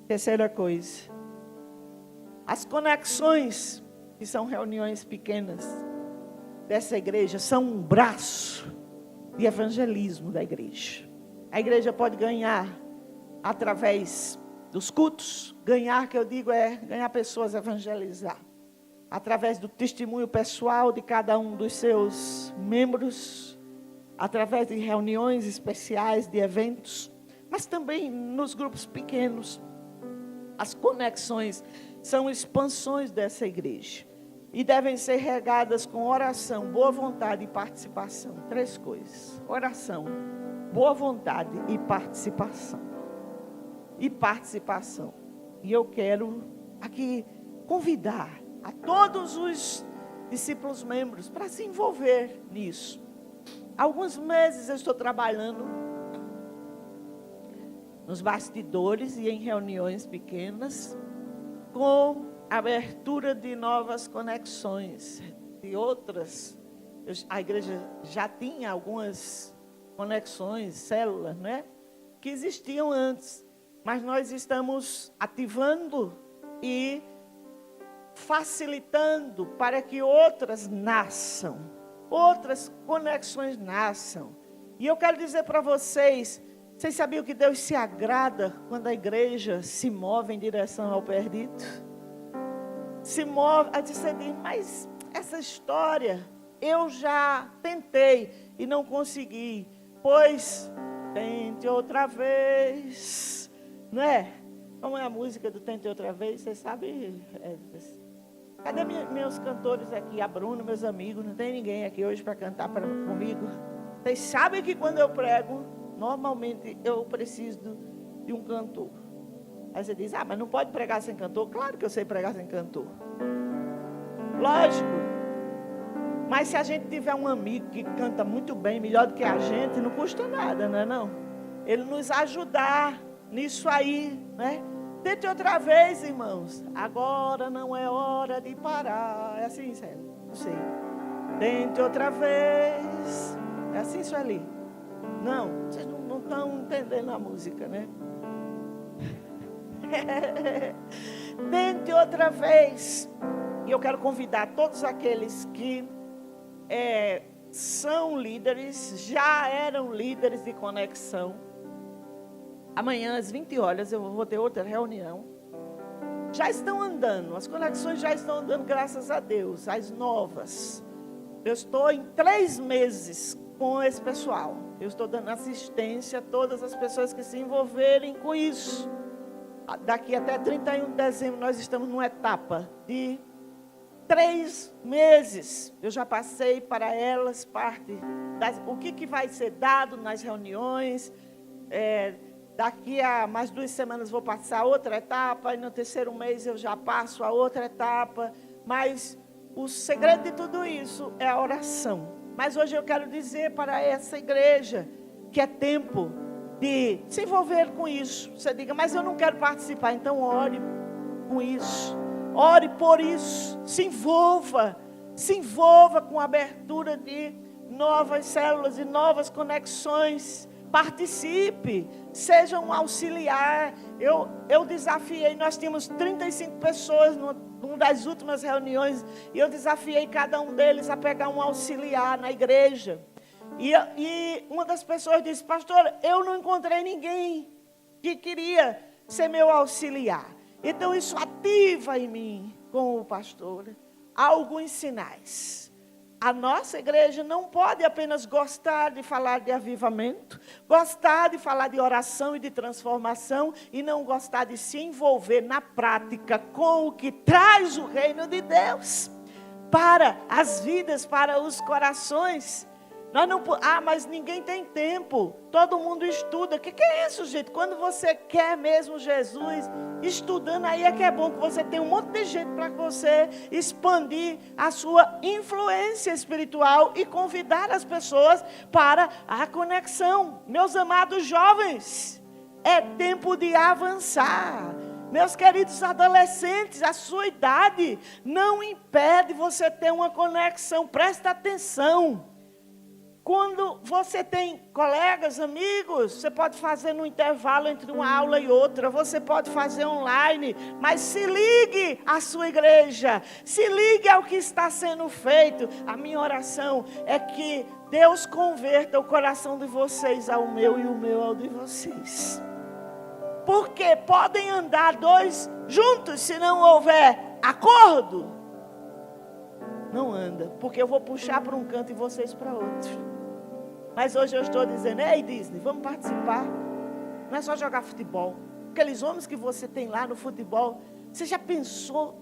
Speaker 1: Terceira coisa. As conexões, que são reuniões pequenas, dessa igreja são um braço de evangelismo da igreja. A igreja pode ganhar através dos cultos. Ganhar, que eu digo, é ganhar pessoas a evangelizar. Através do testemunho pessoal de cada um dos seus membros. Através de reuniões especiais, de eventos. Mas também nos grupos pequenos. As conexões são expansões dessa igreja. E devem ser regadas com oração, boa vontade e participação. 3 coisas. Oração, boa vontade e participação. E eu quero aqui convidar a todos os discípulos membros para se envolver nisso. Há alguns meses eu estou trabalhando nos bastidores e em reuniões pequenas com abertura de novas conexões, de outras. A igreja já tinha algumas conexões, células, né? Que existiam antes. Mas nós estamos ativando e facilitando para que outras nasçam. Outras conexões nasçam. E eu quero dizer para vocês sabiam que Deus se agrada quando a igreja se move em direção ao perdido? Se move, a você diz, mas essa história eu já tentei e não consegui. Pois tente outra vez, não é? Como é a música do Tente Outra Vez? Vocês sabem? Cadê meus cantores aqui? A Bruna, meus amigos, não tem ninguém aqui hoje para cantar comigo. Vocês sabem que quando eu prego, normalmente eu preciso de um cantor. Aí você diz, mas não pode pregar sem cantor? Claro que eu sei pregar sem cantor. Lógico. Mas se a gente tiver um amigo que canta muito bem, melhor do que a gente, não custa nada, não é não? Ele nos ajudar nisso aí, né? Tente outra vez, irmãos. Agora não é hora de parar. É assim, Célio? Não sei. Tente outra vez. É assim, Sueli? Não, vocês não estão entendendo a música, né? Tente outra vez. E eu quero convidar todos aqueles que são líderes, já eram líderes de conexão. Amanhã às 20 horas eu vou ter outra reunião. Já estão andando, as conexões já estão andando, graças a Deus, as novas. Eu estou em 3 meses com esse pessoal. Eu estou dando assistência a todas as pessoas que se envolverem com isso. Daqui até 31 de dezembro nós estamos numa etapa de 3 meses. Eu já passei para elas parte o que vai ser dado nas reuniões. Daqui a mais 2 semanas vou passar outra etapa. E no 3º mês eu já passo a outra etapa. Mas o segredo de tudo isso é a oração. Mas hoje eu quero dizer para essa igreja que é tempo de se envolver com isso. Você diga, mas eu não quero participar. Então ore com isso. Ore por isso. Se envolva com a abertura de novas células e novas conexões. Participe, seja um auxiliar. Eu desafiei, nós tínhamos 35 pessoas numa das últimas reuniões, e eu desafiei cada um deles a pegar um auxiliar na igreja. E uma das pessoas disse, pastor, eu não encontrei ninguém que queria ser meu auxiliar. Então isso ativa em mim, como pastor, alguns sinais. A nossa igreja não pode apenas gostar de falar de avivamento, gostar de falar de oração e de transformação, e não gostar de se envolver na prática com o que traz o reino de Deus para as vidas, para os corações. Nós não, mas ninguém tem tempo, todo mundo estuda. O que é isso, gente? Quando você quer mesmo Jesus, estudando, aí é que é bom que você tem um monte de gente para você expandir a sua influência espiritual e convidar as pessoas para a conexão. Meus amados jovens, é tempo de avançar. Meus queridos adolescentes, a sua idade não impede você ter uma conexão. Presta atenção. Quando você tem colegas, amigos, você pode fazer no intervalo entre uma aula e outra, você pode fazer online, mas se ligue à sua igreja, se ligue ao que está sendo feito. A minha oração é que Deus converta o coração de vocês ao meu e o meu ao de vocês. Porque podem andar dois juntos se não houver acordo. Não anda, porque eu vou puxar para um canto e vocês para outro. Mas hoje eu estou dizendo, ei Disney, vamos participar. Não é só jogar futebol. Aqueles homens que você tem lá no futebol, você já pensou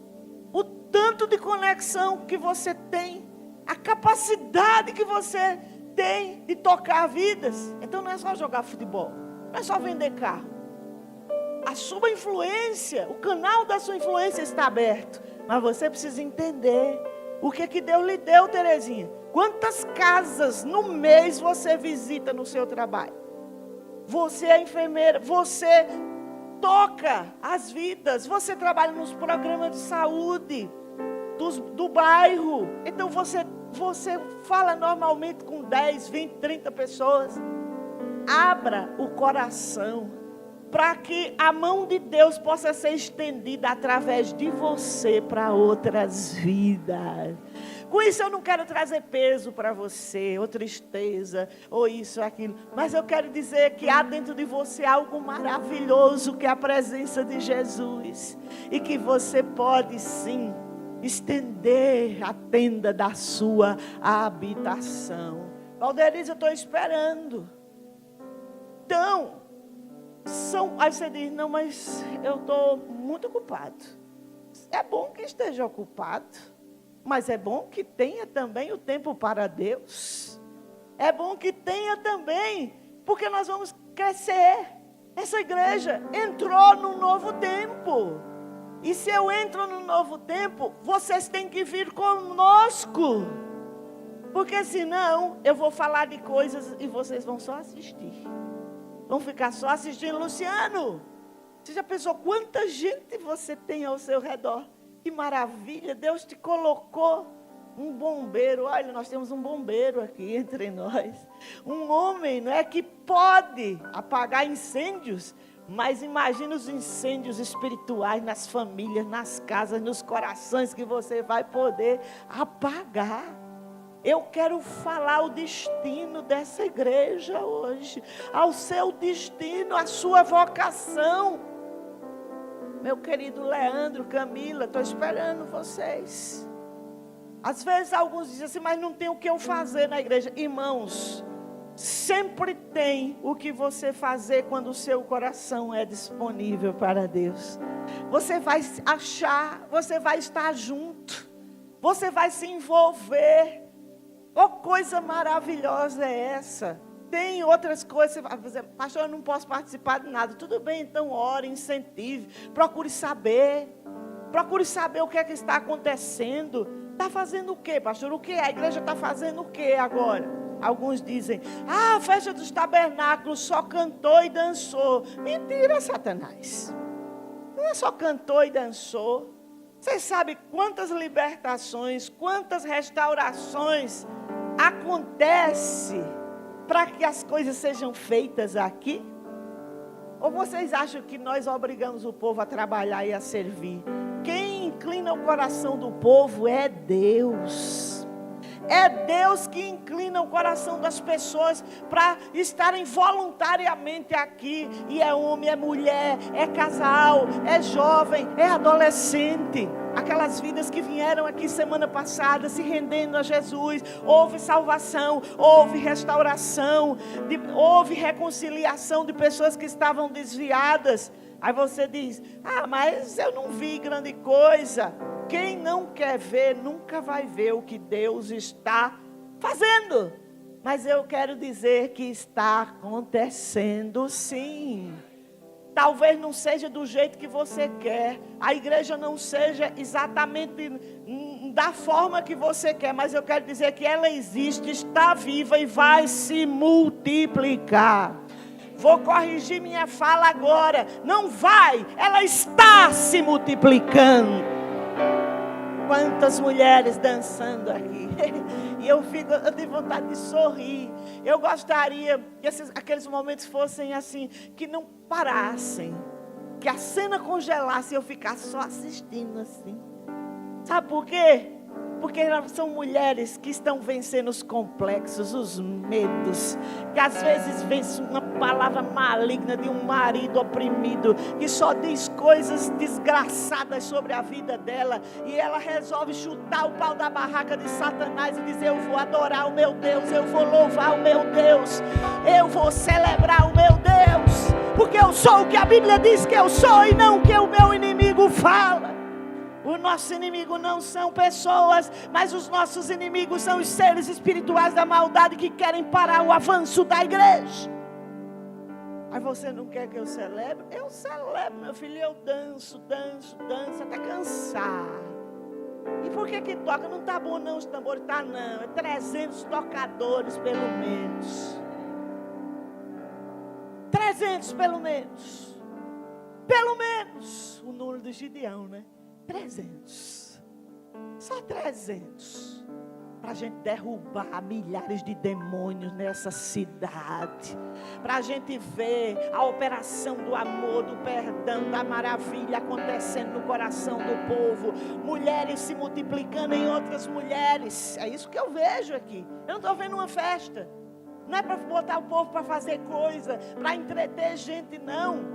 Speaker 1: o tanto de conexão que você tem, a capacidade que você tem de tocar vidas? Então não é só jogar futebol, não é só vender carro. A sua influência, o canal da sua influência está aberto. Mas você precisa entender o que Deus lhe deu, Terezinha. Quantas casas no mês você visita no seu trabalho? Você é enfermeira, você toca as vidas, você trabalha nos programas de saúde do bairro. Então você fala normalmente com 10, 20, 30 pessoas. Abra o coração para que a mão de Deus possa ser estendida através de você para outras vidas. Com isso eu não quero trazer peso para você, ou tristeza, ou isso, ou aquilo. Mas eu quero dizer que há dentro de você algo maravilhoso, que é a presença de Jesus. E que você pode sim estender a tenda da sua habitação. Valderiza, eu estou esperando. Então, aí você diz, não, mas eu estou muito ocupado. É bom que esteja ocupado, mas é bom que tenha também o tempo para Deus. É bom que tenha também, porque nós vamos crescer. Essa igreja entrou num novo tempo. E se eu entro num novo tempo, vocês têm que vir conosco. Porque senão eu vou falar de coisas e vocês vão só assistir. Vão ficar só assistindo. Luciano, você já pensou quanta gente você tem ao seu redor? Que maravilha, Deus te colocou um bombeiro. Olha, nós temos um bombeiro aqui entre nós. Um homem, não é, que pode apagar incêndios. Mas imagina os incêndios espirituais nas famílias, nas casas, nos corações que você vai poder apagar. Eu quero falar o destino dessa igreja hoje, ao seu destino, à sua vocação. Meu querido Leandro, Camila, estou esperando vocês. Às vezes alguns dizem assim, mas não tem o que eu fazer na igreja. Irmãos, sempre tem o que você fazer quando o seu coração é disponível para Deus. Você vai achar, você vai estar junto, você vai se envolver. Oh, coisa maravilhosa é essa? Tem outras coisas, você vai dizer, pastor, eu não posso participar de nada. Tudo bem, então ore, incentive, procure saber o que é que está acontecendo. Está fazendo o quê, pastor? O que? A igreja está fazendo o quê agora? Alguns dizem, a festa dos tabernáculos só cantou e dançou. Mentira, Satanás. Não é só cantou e dançou. Vocês sabem quantas libertações, quantas restaurações acontece para que as coisas sejam feitas aqui? Ou vocês acham que nós obrigamos o povo a trabalhar e a servir? Quem inclina o coração do povo é Deus. É Deus que inclina o coração das pessoas para estarem voluntariamente aqui. E é homem, é mulher, é casal, é jovem, é adolescente. Aquelas vidas que vieram aqui semana passada se rendendo a Jesus. Houve salvação, houve restauração, houve reconciliação de pessoas que estavam desviadas. Aí você diz, mas eu não vi grande coisa. Quem não quer ver, nunca vai ver o que Deus está fazendo. Mas eu quero dizer que está acontecendo sim. Talvez não seja do jeito que você quer. A igreja não seja exatamente da forma que você quer. Mas eu quero dizer que ela existe, está viva e vai se multiplicar. Vou corrigir minha fala agora. Não vai, ela está se multiplicando. Quantas mulheres dançando aqui. E eu tenho vontade de sorrir. Eu gostaria que aqueles momentos fossem assim, que não parassem. Que a cena congelasse e eu ficasse só assistindo assim. Sabe por quê? Porque são mulheres que estão vencendo os complexos, os medos. Que às vezes vence uma palavra maligna de um marido oprimido, que só diz coisas desgraçadas sobre a vida dela. E ela resolve chutar o pau da barraca de Satanás e dizer: eu vou adorar o meu Deus, eu vou louvar o meu Deus, eu vou celebrar o meu Deus. Porque eu sou o que a Bíblia diz que eu sou e não o que o meu inimigo fala. O nosso inimigo não são pessoas, mas os nossos inimigos são os seres espirituais da maldade que querem parar o avanço da igreja. Mas você não quer que eu celebre? Eu celebro, meu filho, eu danço até cansar. E por que toca? Não está bom não os tambores, tá não, é 300 tocadores pelo menos. 300 pelo menos. Pelo menos o número do Gideão, né? 300, só 300, para a gente derrubar milhares de demônios nessa cidade, para a gente ver a operação do amor, do perdão, da maravilha acontecendo no coração do povo, mulheres se multiplicando em outras mulheres. É isso que eu vejo aqui. Eu não estou vendo uma festa, não é para botar o povo para fazer coisa, para entreter gente, não.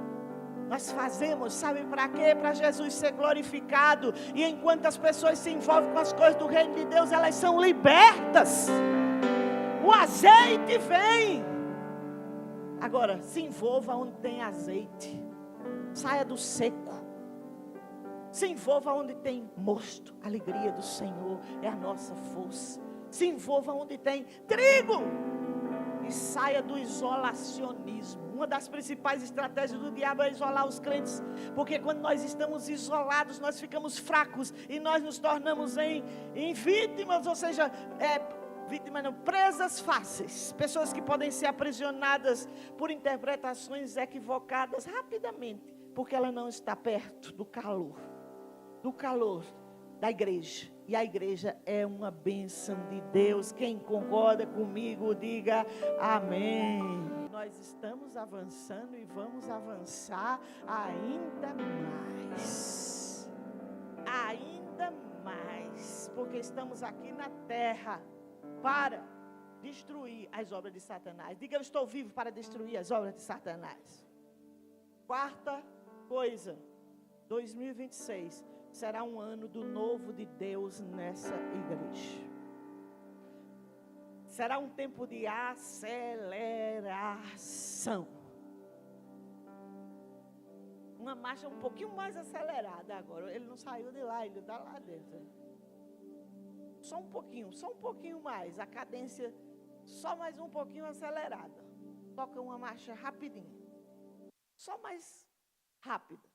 Speaker 1: Nós fazemos, sabe para quê? Para Jesus ser glorificado. E enquanto as pessoas se envolvem com as coisas do reino de Deus, elas são libertas. O azeite vem. Agora, se envolva onde tem azeite. Saia do seco. Se envolva onde tem mosto. A alegria do Senhor é a nossa força. Se envolva onde tem trigo. E saia do isolacionismo. Uma das principais estratégias do diabo é isolar os crentes. Porque quando nós estamos isolados, nós ficamos fracos. E nós nos tornamos em vítimas, ou seja, vítimas não, presas fáceis. Pessoas que podem ser aprisionadas por interpretações equivocadas rapidamente. Porque ela não está perto do calor da igreja. E a igreja é uma bênção de Deus. Quem concorda comigo, diga amém. Nós estamos avançando e vamos avançar ainda mais. Ainda mais. Porque estamos aqui na terra para destruir as obras de Satanás. Diga: eu estou vivo para destruir as obras de Satanás. Quarta coisa, 2026. Será um ano do novo de Deus nessa igreja. Será um tempo de aceleração. Uma marcha um pouquinho mais acelerada agora. Ele não saiu de lá, ele está lá dentro. Só um pouquinho mais. A cadência só mais um pouquinho acelerada. Toca uma marcha rapidinho. Só mais rápida.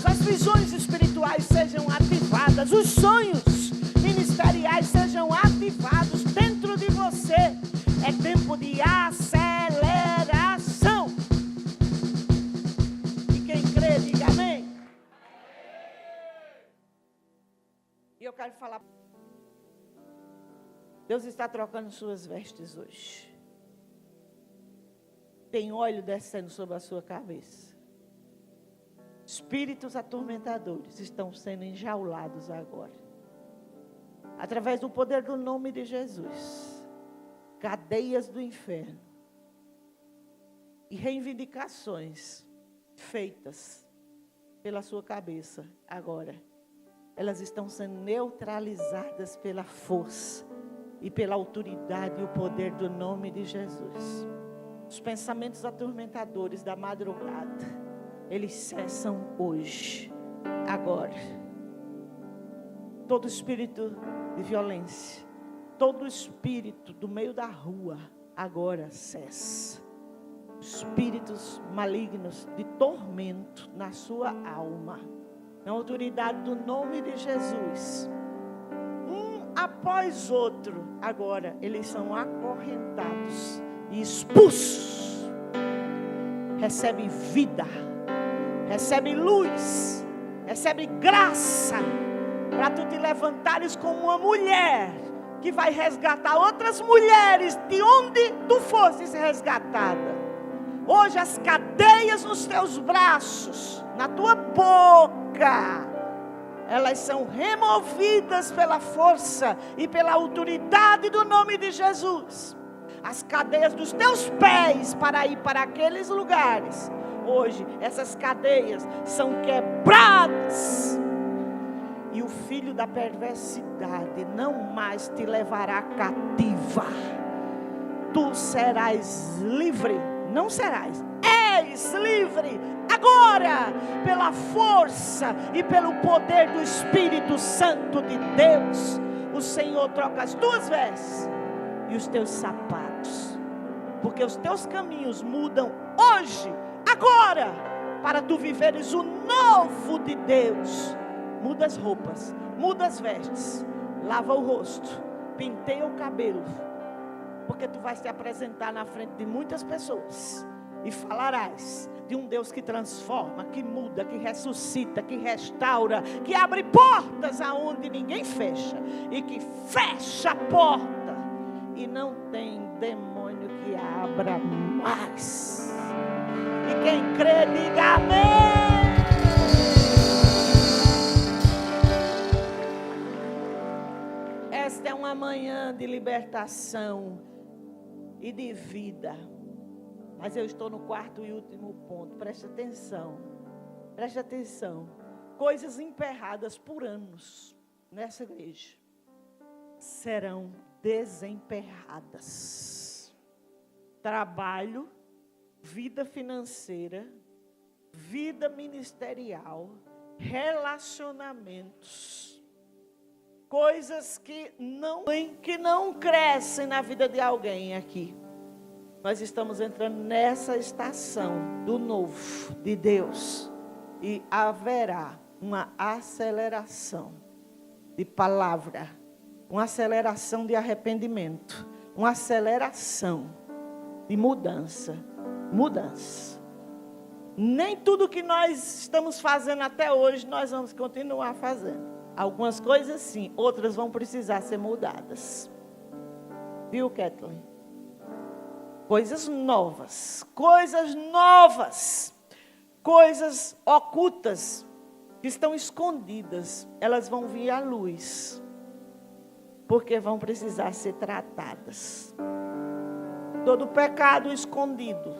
Speaker 1: As visões espirituais sejam ativadas, os sonhos ministeriais sejam ativados dentro de você. É tempo de aceleração. E quem crê, diga amém. E eu quero falar, Deus está trocando suas vestes hoje. Tem óleo descendo sobre a sua cabeça. Espíritos atormentadores estão sendo enjaulados agora. Através do poder do nome de Jesus. Cadeias do inferno. E reivindicações feitas pela sua cabeça agora. Elas estão sendo neutralizadas pela força e pela autoridade e o poder do nome de Jesus. Os pensamentos atormentadores da madrugada, eles cessam hoje, agora. Todo espírito de violência, todo espírito do meio da rua agora cessa. Espíritos malignos de tormento na sua alma, na autoridade do nome de Jesus, um após outro, agora eles são acorrentados e expulsos. Recebe vida, recebe luz, recebe graça, para tu te levantares como uma mulher que vai resgatar outras mulheres de onde tu fosses resgatada. Hoje as cadeias nos teus braços, na tua boca, elas são removidas pela força e pela autoridade do nome de Jesus. As cadeias dos teus pés para ir para aqueles lugares, hoje essas cadeias são quebradas. E o filho da perversidade não mais te levará cativa. Tu serás livre. Não serás, és livre agora, pela força e pelo poder do Espírito Santo de Deus. O Senhor troca as tuas vestes e os teus sapatos, porque os teus caminhos mudam hoje, agora, para tu viveres o novo de Deus. Muda as roupas, muda as vestes, lava o rosto, penteia o cabelo, porque tu vais te apresentar na frente de muitas pessoas e falarás de um Deus que transforma, que muda, que ressuscita, que restaura, que abre portas aonde ninguém fecha e que fecha a porta e não tem demônio que abra mais. E quem crê, diga amém. Esta é uma manhã de libertação e de vida. Mas eu estou no quarto e último ponto. Preste atenção. Preste atenção. Coisas emperradas por anos nessa igreja serão desemperradas. Trabalho, vida financeira, vida ministerial, relacionamentos. Coisas que não crescem na vida de alguém aqui. Nós estamos entrando nessa estação do novo de Deus. E haverá uma aceleração de palavra, uma aceleração de arrependimento, uma aceleração de mudança. Mudança. Nem tudo que nós estamos fazendo até hoje, nós vamos continuar fazendo. Algumas coisas sim, outras vão precisar ser mudadas. Viu, Kathleen? Coisas novas, coisas ocultas, que estão escondidas, elas vão vir à luz, porque vão precisar ser tratadas. Todo pecado escondido,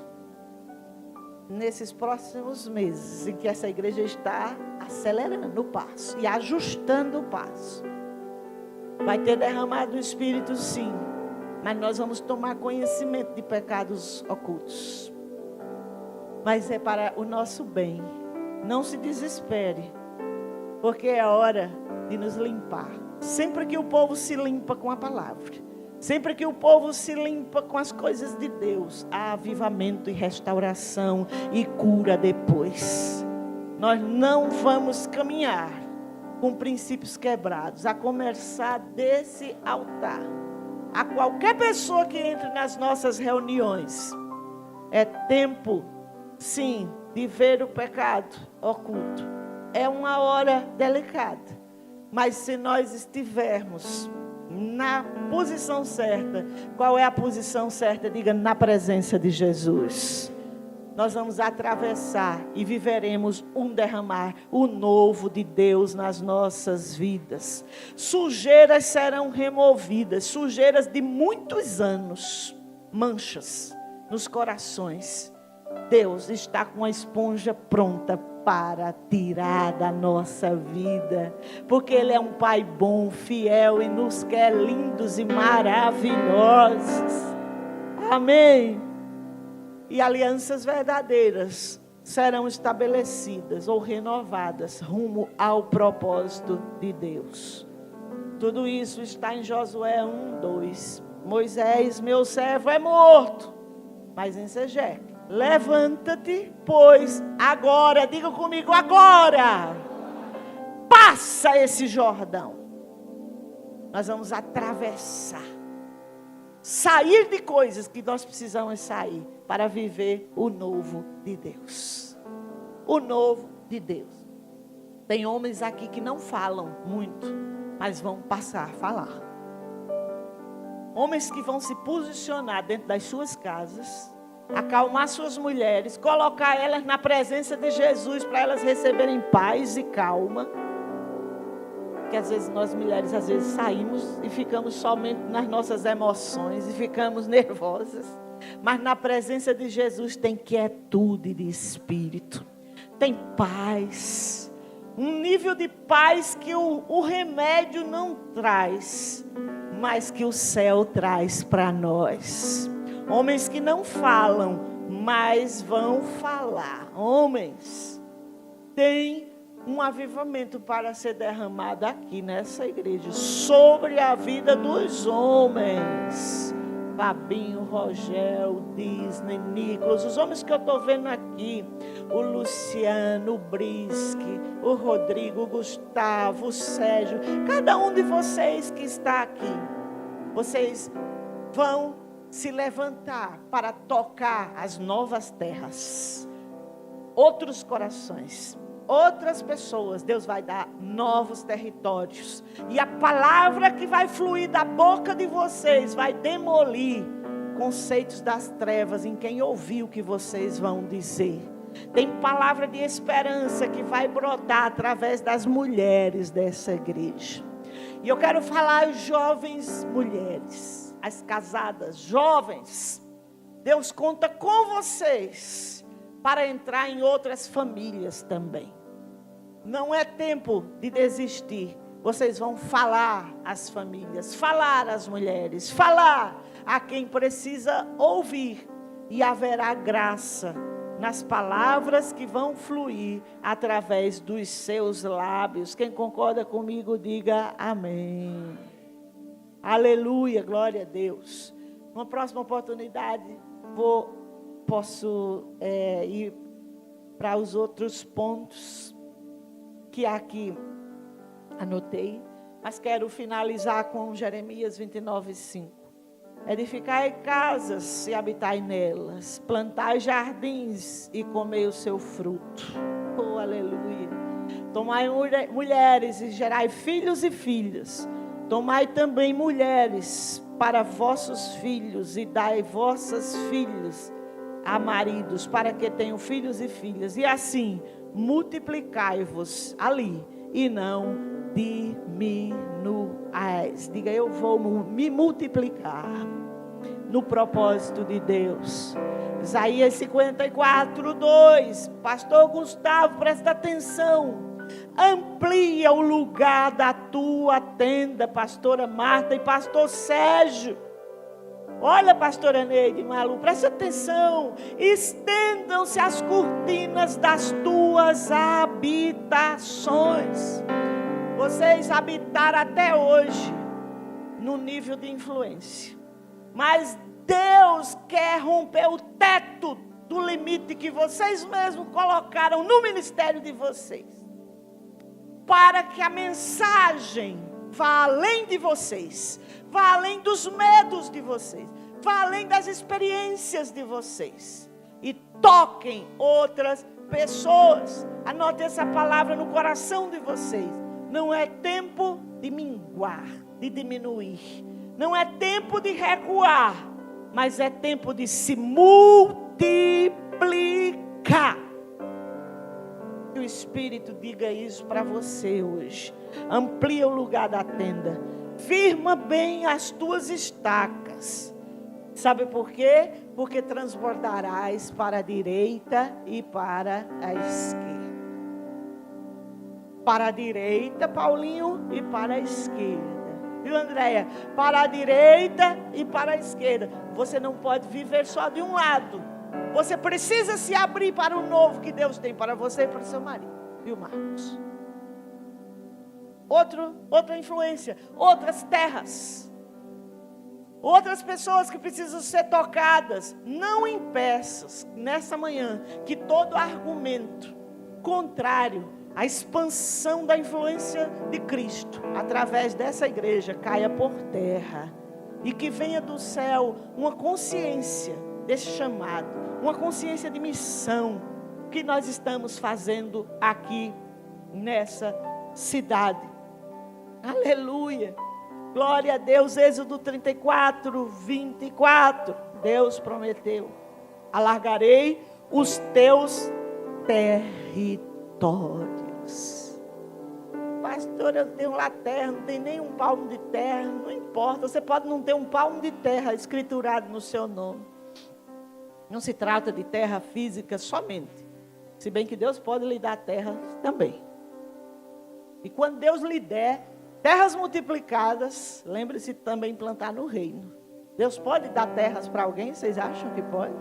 Speaker 1: nesses próximos meses, em que essa igreja está acelerando o passo e ajustando o passo, vai ter derramado o Espírito sim, mas nós vamos tomar conhecimento de pecados ocultos, mas é para o nosso bem. Não se desespere, porque é hora de nos limpar. Sempre que o povo se limpa com a palavra, sempre que o povo se limpa com as coisas de Deus, há avivamento e restauração e cura depois. Nós não vamos caminhar com princípios quebrados, a começar desse altar. A qualquer pessoa que entre nas nossas reuniões, é tempo, sim, de ver o pecado oculto. É uma hora delicada, mas se nós estivermos na posição certa, qual é a posição certa? Diga, na presença de Jesus. Nós vamos atravessar e viveremos um derramar, o novo de Deus nas nossas vidas. Sujeiras serão removidas, sujeiras de muitos anos, manchas nos corações. Deus está com a esponja pronta para tirar da nossa vida, porque Ele é um Pai bom, fiel e nos quer lindos e maravilhosos. Amém. E alianças verdadeiras serão estabelecidas ou renovadas rumo ao propósito de Deus. Tudo isso está em Josué 1:2. Moisés, meu servo, é morto. Mas em Sejeque, levanta-te, pois agora, diga comigo, agora, passa esse Jordão. Nós vamos atravessar, sair de coisas que nós precisamos sair, para viver o novo de Deus. O novo de Deus. Tem homens aqui que não falam muito, mas vão passar a falar. Homens que vão se posicionar dentro das suas casas, acalmar suas mulheres, colocar elas na presença de Jesus para elas receberem paz e calma. Porque às vezes nós mulheres saímos e ficamos somente nas nossas emoções e ficamos nervosas. Mas na presença de Jesus tem quietude de espírito, tem paz. Um nível de paz que o remédio não traz, mas que o céu traz para nós. Homens que não falam, mas vão falar. Homens, tem um avivamento para ser derramado aqui nessa igreja, sobre a vida dos homens. Fabinho, Rogel, Disney, Nicolas, os homens que eu estou vendo aqui, o Luciano, o Brisque, o Rodrigo, o Gustavo, o Sérgio, cada um de vocês que está aqui, vocês vão se levantar para tocar as novas terras, outros corações, outras pessoas. Deus vai dar novos territórios, e a palavra que vai fluir da boca de vocês vai demolir conceitos das trevas em quem ouvir o que vocês vão dizer. Tem palavra de esperança que vai brotar através das mulheres dessa igreja. E eu quero falar às jovens mulheres, as casadas, jovens. Deus conta com vocês para entrar em outras famílias também. Não é tempo de desistir. Vocês vão falar às famílias, falar às mulheres, falar a quem precisa ouvir. E haverá graça nas palavras que vão fluir através dos seus lábios. Quem concorda comigo, diga amém. Aleluia, glória a Deus. Numa próxima oportunidade, posso ir para os outros pontos que aqui anotei, mas quero finalizar com Jeremias 29:5. Edificai casas e habitai nelas, plantai jardins e comei o seu fruto. Oh, aleluia. Tomai mulheres e gerai filhos e filhas. Tomai também mulheres para vossos filhos e dai vossas filhas a maridos, para que tenham filhos e filhas. E assim, multiplicai-vos ali e não diminuais. Diga, eu vou me multiplicar no propósito de Deus. Isaías 54:2. Pastor Gustavo, presta atenção. Amplia o lugar da tua tenda, pastora Marta e pastor Sérgio. Olha, pastora Neide Malu, presta atenção. Estendam-se as cortinas das tuas habitações. Vocês habitaram até hoje no nível de influência, mas Deus quer romper o teto do limite que vocês mesmos colocaram no ministério de vocês, para que a mensagem vá além de vocês, vá além dos medos de vocês, vá além das experiências de vocês e toquem outras pessoas. Anote essa palavra no coração de vocês. Não é tempo de minguar, de diminuir. Não é tempo de recuar, mas é tempo de se multiplicar. Que o Espírito diga isso para você hoje. Amplia o lugar da tenda. Firma bem as tuas estacas. Sabe por quê? Porque transbordarás para a direita e para a esquerda. Para a direita, Paulinho, e para a esquerda. Viu, Andréia? Para a direita e para a esquerda. Você não pode viver só de um lado. Você precisa se abrir para o novo que Deus tem para você e para o seu marido. Viu, Marcos? outra influência, outras terras, outras pessoas que precisam ser tocadas. Não impeças nessa manhã que todo argumento contrário à expansão da influência de Cristo através dessa igreja caia por terra, e que venha do céu uma consciência desse chamado, uma consciência de missão que nós estamos fazendo aqui nessa cidade. Aleluia, glória a Deus. Êxodo 34, 24, Deus prometeu: alargarei os teus territórios. Pastor, eu tenho lá terra, não tem nem um palmo de terra. Não importa, você pode não ter um palmo de terra escriturado no seu nome. Não se trata de terra física somente, se bem que Deus pode lhe dar terra também. E quando Deus lhe der terras multiplicadas, lembre-se também plantar no reino. Deus pode dar terras para alguém? Vocês acham que pode?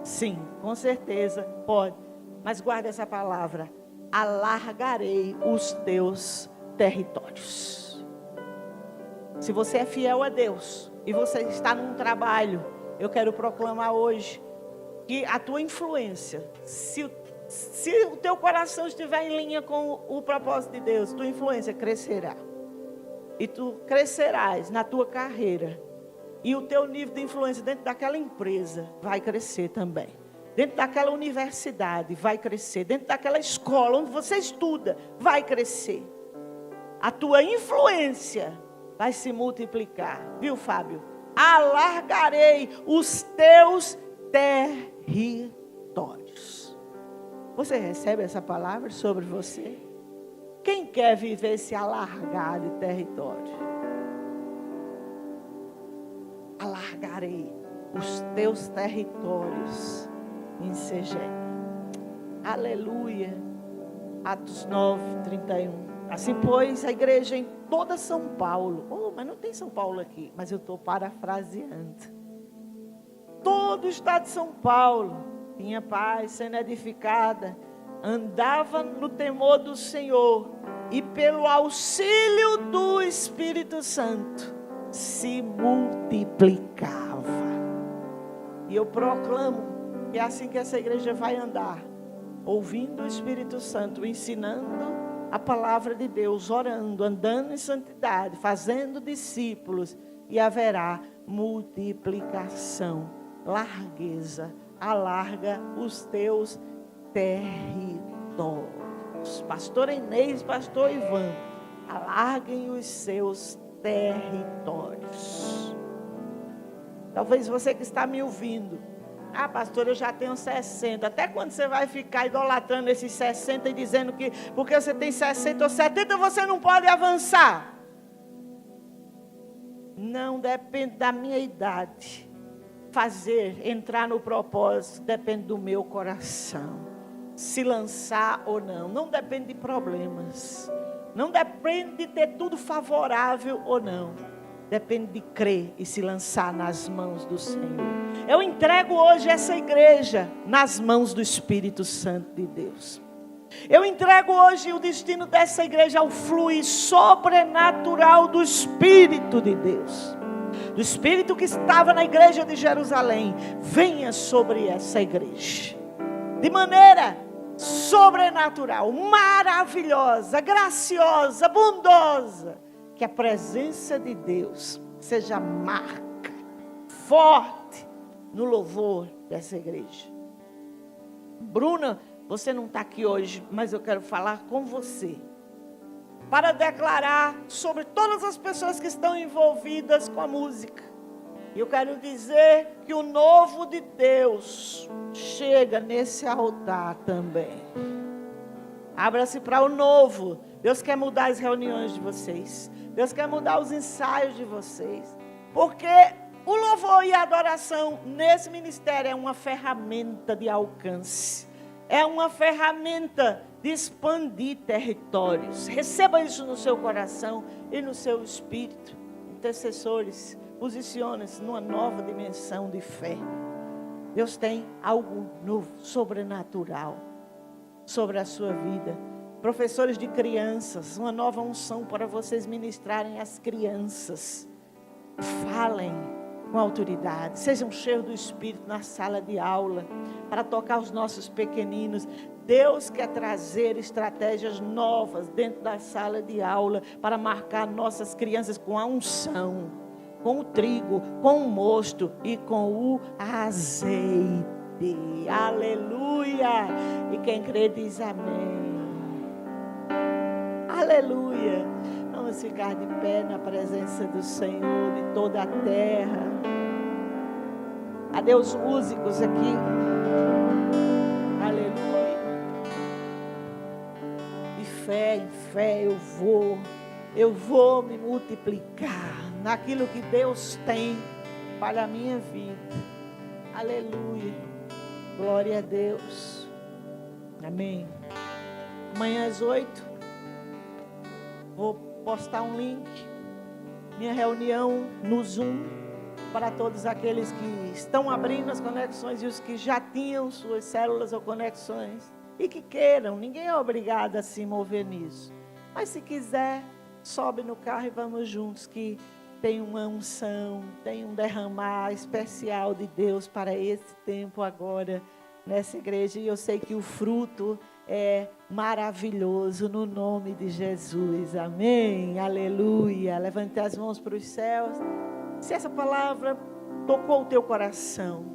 Speaker 1: Sim, com certeza pode. Mas guarde essa palavra: alargarei os teus territórios. Se você é fiel a Deus e você está num trabalho, eu quero proclamar hoje que a tua influência, se o teu coração estiver em linha com o propósito de Deus, tua influência crescerá. E tu crescerás na tua carreira. E o teu nível de influência dentro daquela empresa vai crescer também. Dentro daquela universidade vai crescer. Dentro daquela escola onde você estuda vai crescer. A tua influência vai se multiplicar. Viu, Fábio? Alargarei os teus territórios. Você recebe essa palavra sobre você? Quem quer viver esse alargar de território? Alargarei os teus territórios em Segem. Aleluia. Atos 9, 31. Assim, pois, a igreja em toda São Paulo. Mas não tem São Paulo aqui, mas eu estou parafraseando. Todo o estado de São Paulo tinha paz, sendo edificada, andava no temor do Senhor, e pelo auxílio do Espírito Santo se multiplicava. E eu proclamo que é assim que essa igreja vai andar, ouvindo o Espírito Santo, ensinando a palavra de Deus, orando, andando em santidade, fazendo discípulos, e haverá multiplicação, largueza. Alarga os teus territórios. Pastor Inês, pastor Ivan, alarguem os seus territórios. Talvez você que está me ouvindo: ah, pastor, eu já tenho 60. Até quando você vai ficar idolatrando esses 60 e dizendo que porque você tem 60 ou 70 você não pode avançar? Não depende da minha idade. Entrar no propósito depende do meu coração. Se lançar ou não, não depende de problemas. Não depende de ter tudo favorável ou não. Depende de crer e se lançar nas mãos do Senhor. Eu entrego hoje essa igreja nas mãos do Espírito Santo de Deus. Eu entrego hoje o destino dessa igreja ao fluir sobrenatural do Espírito de Deus. Do Espírito que estava na igreja de Jerusalém, venha sobre essa igreja. De maneira sobrenatural, maravilhosa, graciosa, bondosa. Que a presença de Deus seja marca, forte, no louvor dessa igreja. Bruna, você não está aqui hoje, mas eu quero falar com você. Para declarar sobre todas as pessoas que estão envolvidas com a música. E eu quero dizer que o novo de Deus chega nesse altar também. Abra-se para o novo. Deus quer mudar as reuniões de vocês. Deus quer mudar os ensaios de vocês. Porque o louvor e a adoração nesse ministério é uma ferramenta de alcance. É uma ferramenta de expandir territórios. Receba isso no seu coração e no seu espírito. Intercessores, posicione-se numa nova dimensão de fé. Deus tem algo novo, sobrenatural, sobre a sua vida. professores de crianças, uma nova unção para vocês ministrarem às crianças. Falem com autoridade, sejam cheios do Espírito na sala de aula, para tocar os nossos pequeninos. Deus quer trazer estratégias novas dentro da sala de aula, para marcar nossas crianças com a unção, com o trigo, com o mosto e com o azeite. Aleluia! E quem crê diz amém. Aleluia! Vamos ficar de pé na presença do Senhor, de toda a terra. Cadê os músicos aqui? Aleluia! De fé em fé eu vou me multiplicar naquilo que Deus tem para a minha vida. Aleluia! Glória a Deus. Amém. Amanhã às 8, vou postar um link. Minha reunião no Zoom, para todos aqueles que estão abrindo as conexões e os que já tinham suas células ou conexões e que queiram. Ninguém é obrigado a se mover nisso. Mas se quiser, sobe no carro e vamos juntos, que tem uma unção, tem um derramar especial de Deus para esse tempo agora nessa igreja. E eu sei que o fruto é maravilhoso no nome de Jesus. Amém, aleluia. Levante as mãos para os céus. Se essa palavra tocou o teu coração,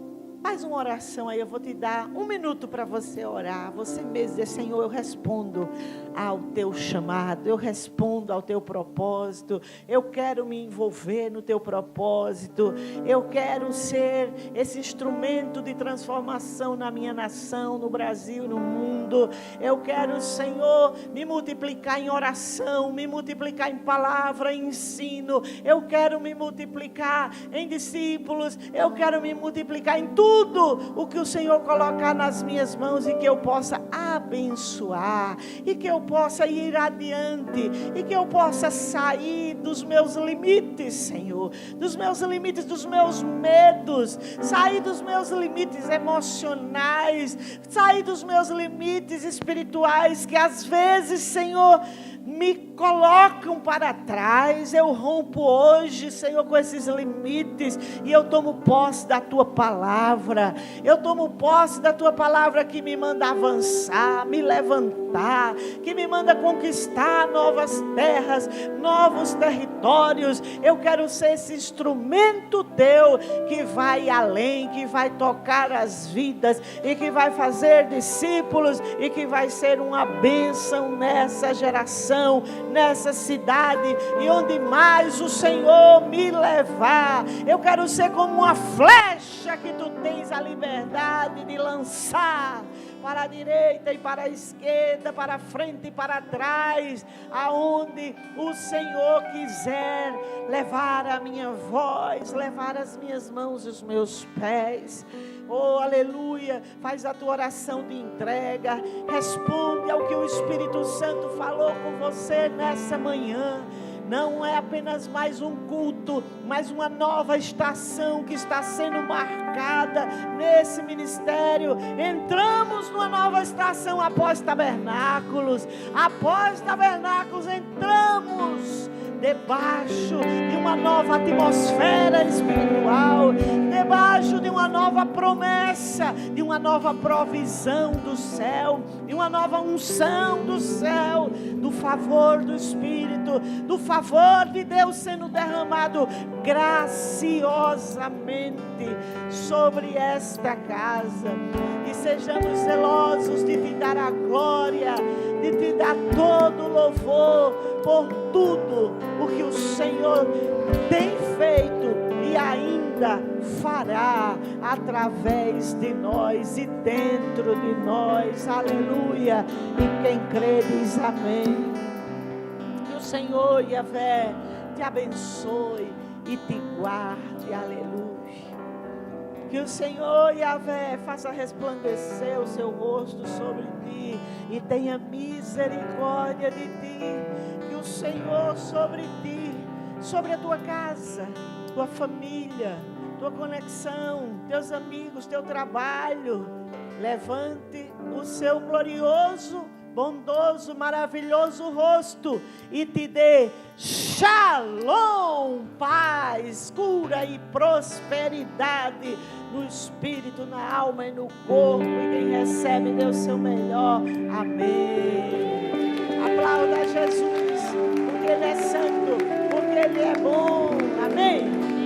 Speaker 1: faz uma oração aí. Eu vou te dar 1 minuto para você orar. Você mesmo dizer: Senhor, eu respondo ao teu chamado, eu respondo ao teu propósito, eu quero me envolver no teu propósito, eu quero ser esse instrumento de transformação na minha nação, no Brasil, no mundo. Eu quero, Senhor, me multiplicar em oração, me multiplicar em palavra, em ensino. Eu quero me multiplicar em discípulos, eu quero me multiplicar em tudo o que o Senhor colocar nas minhas mãos, e que eu possa abençoar, e que eu possa ir adiante, e que eu possa sair dos meus limites, Senhor, dos meus limites, dos meus medos, sair dos meus limites emocionais, sair dos meus limites espirituais, que às vezes, Senhor, me colocam para trás. Eu rompo hoje, Senhor, com esses limites, e eu tomo posse da tua palavra. Eu tomo posse da tua palavra, que me manda avançar, me levantar, que me manda conquistar novas terras, novos territórios. Eu quero ser esse instrumento teu, que vai além, que vai tocar as vidas, e que vai fazer discípulos, e que vai ser uma bênção nessa geração, nessa cidade, e onde mais o Senhor me levar. Eu quero ser como uma flecha que tu tens a liberdade de lançar para a direita e para a esquerda, para a frente e para trás, aonde o Senhor quiser levar a minha voz, levar as minhas mãos e os meus pés. Oh, aleluia. Faz a tua oração de entrega, responde ao que o Espírito Santo falou com você nessa manhã. Não é apenas mais um culto, mas uma nova estação que está sendo marcada nesse ministério. Entramos numa nova estação após tabernáculos. Após tabernáculos, entramos debaixo de uma nova atmosfera espiritual, debaixo de uma nova promessa, de uma nova provisão do céu, de uma nova unção do céu, do favor do Espírito, do favor de Deus sendo derramado graciosamente sobre esta casa. E sejamos zelosos de te dar a glória, de te dar todo o louvor por tudo o que o Senhor tem feito e ainda fará através de nós e dentro de nós. Aleluia. E quem crê diz amém. Que o Senhor Yahvé te abençoe e te guarde. Aleluia. Que o Senhor Yahvé faça resplandecer o seu rosto sobre ti e tenha misericórdia de ti. Que o Senhor sobre ti, sobre a tua casa, tua família, tua conexão, teus amigos, teu trabalho, levante o seu glorioso bondoso, maravilhoso rosto e te dê shalom, paz, cura e prosperidade no espírito, na alma e no corpo. E quem recebe, dê o seu melhor. Amém. Aplauda Jesus, porque Ele é santo, porque Ele é bom. Amém.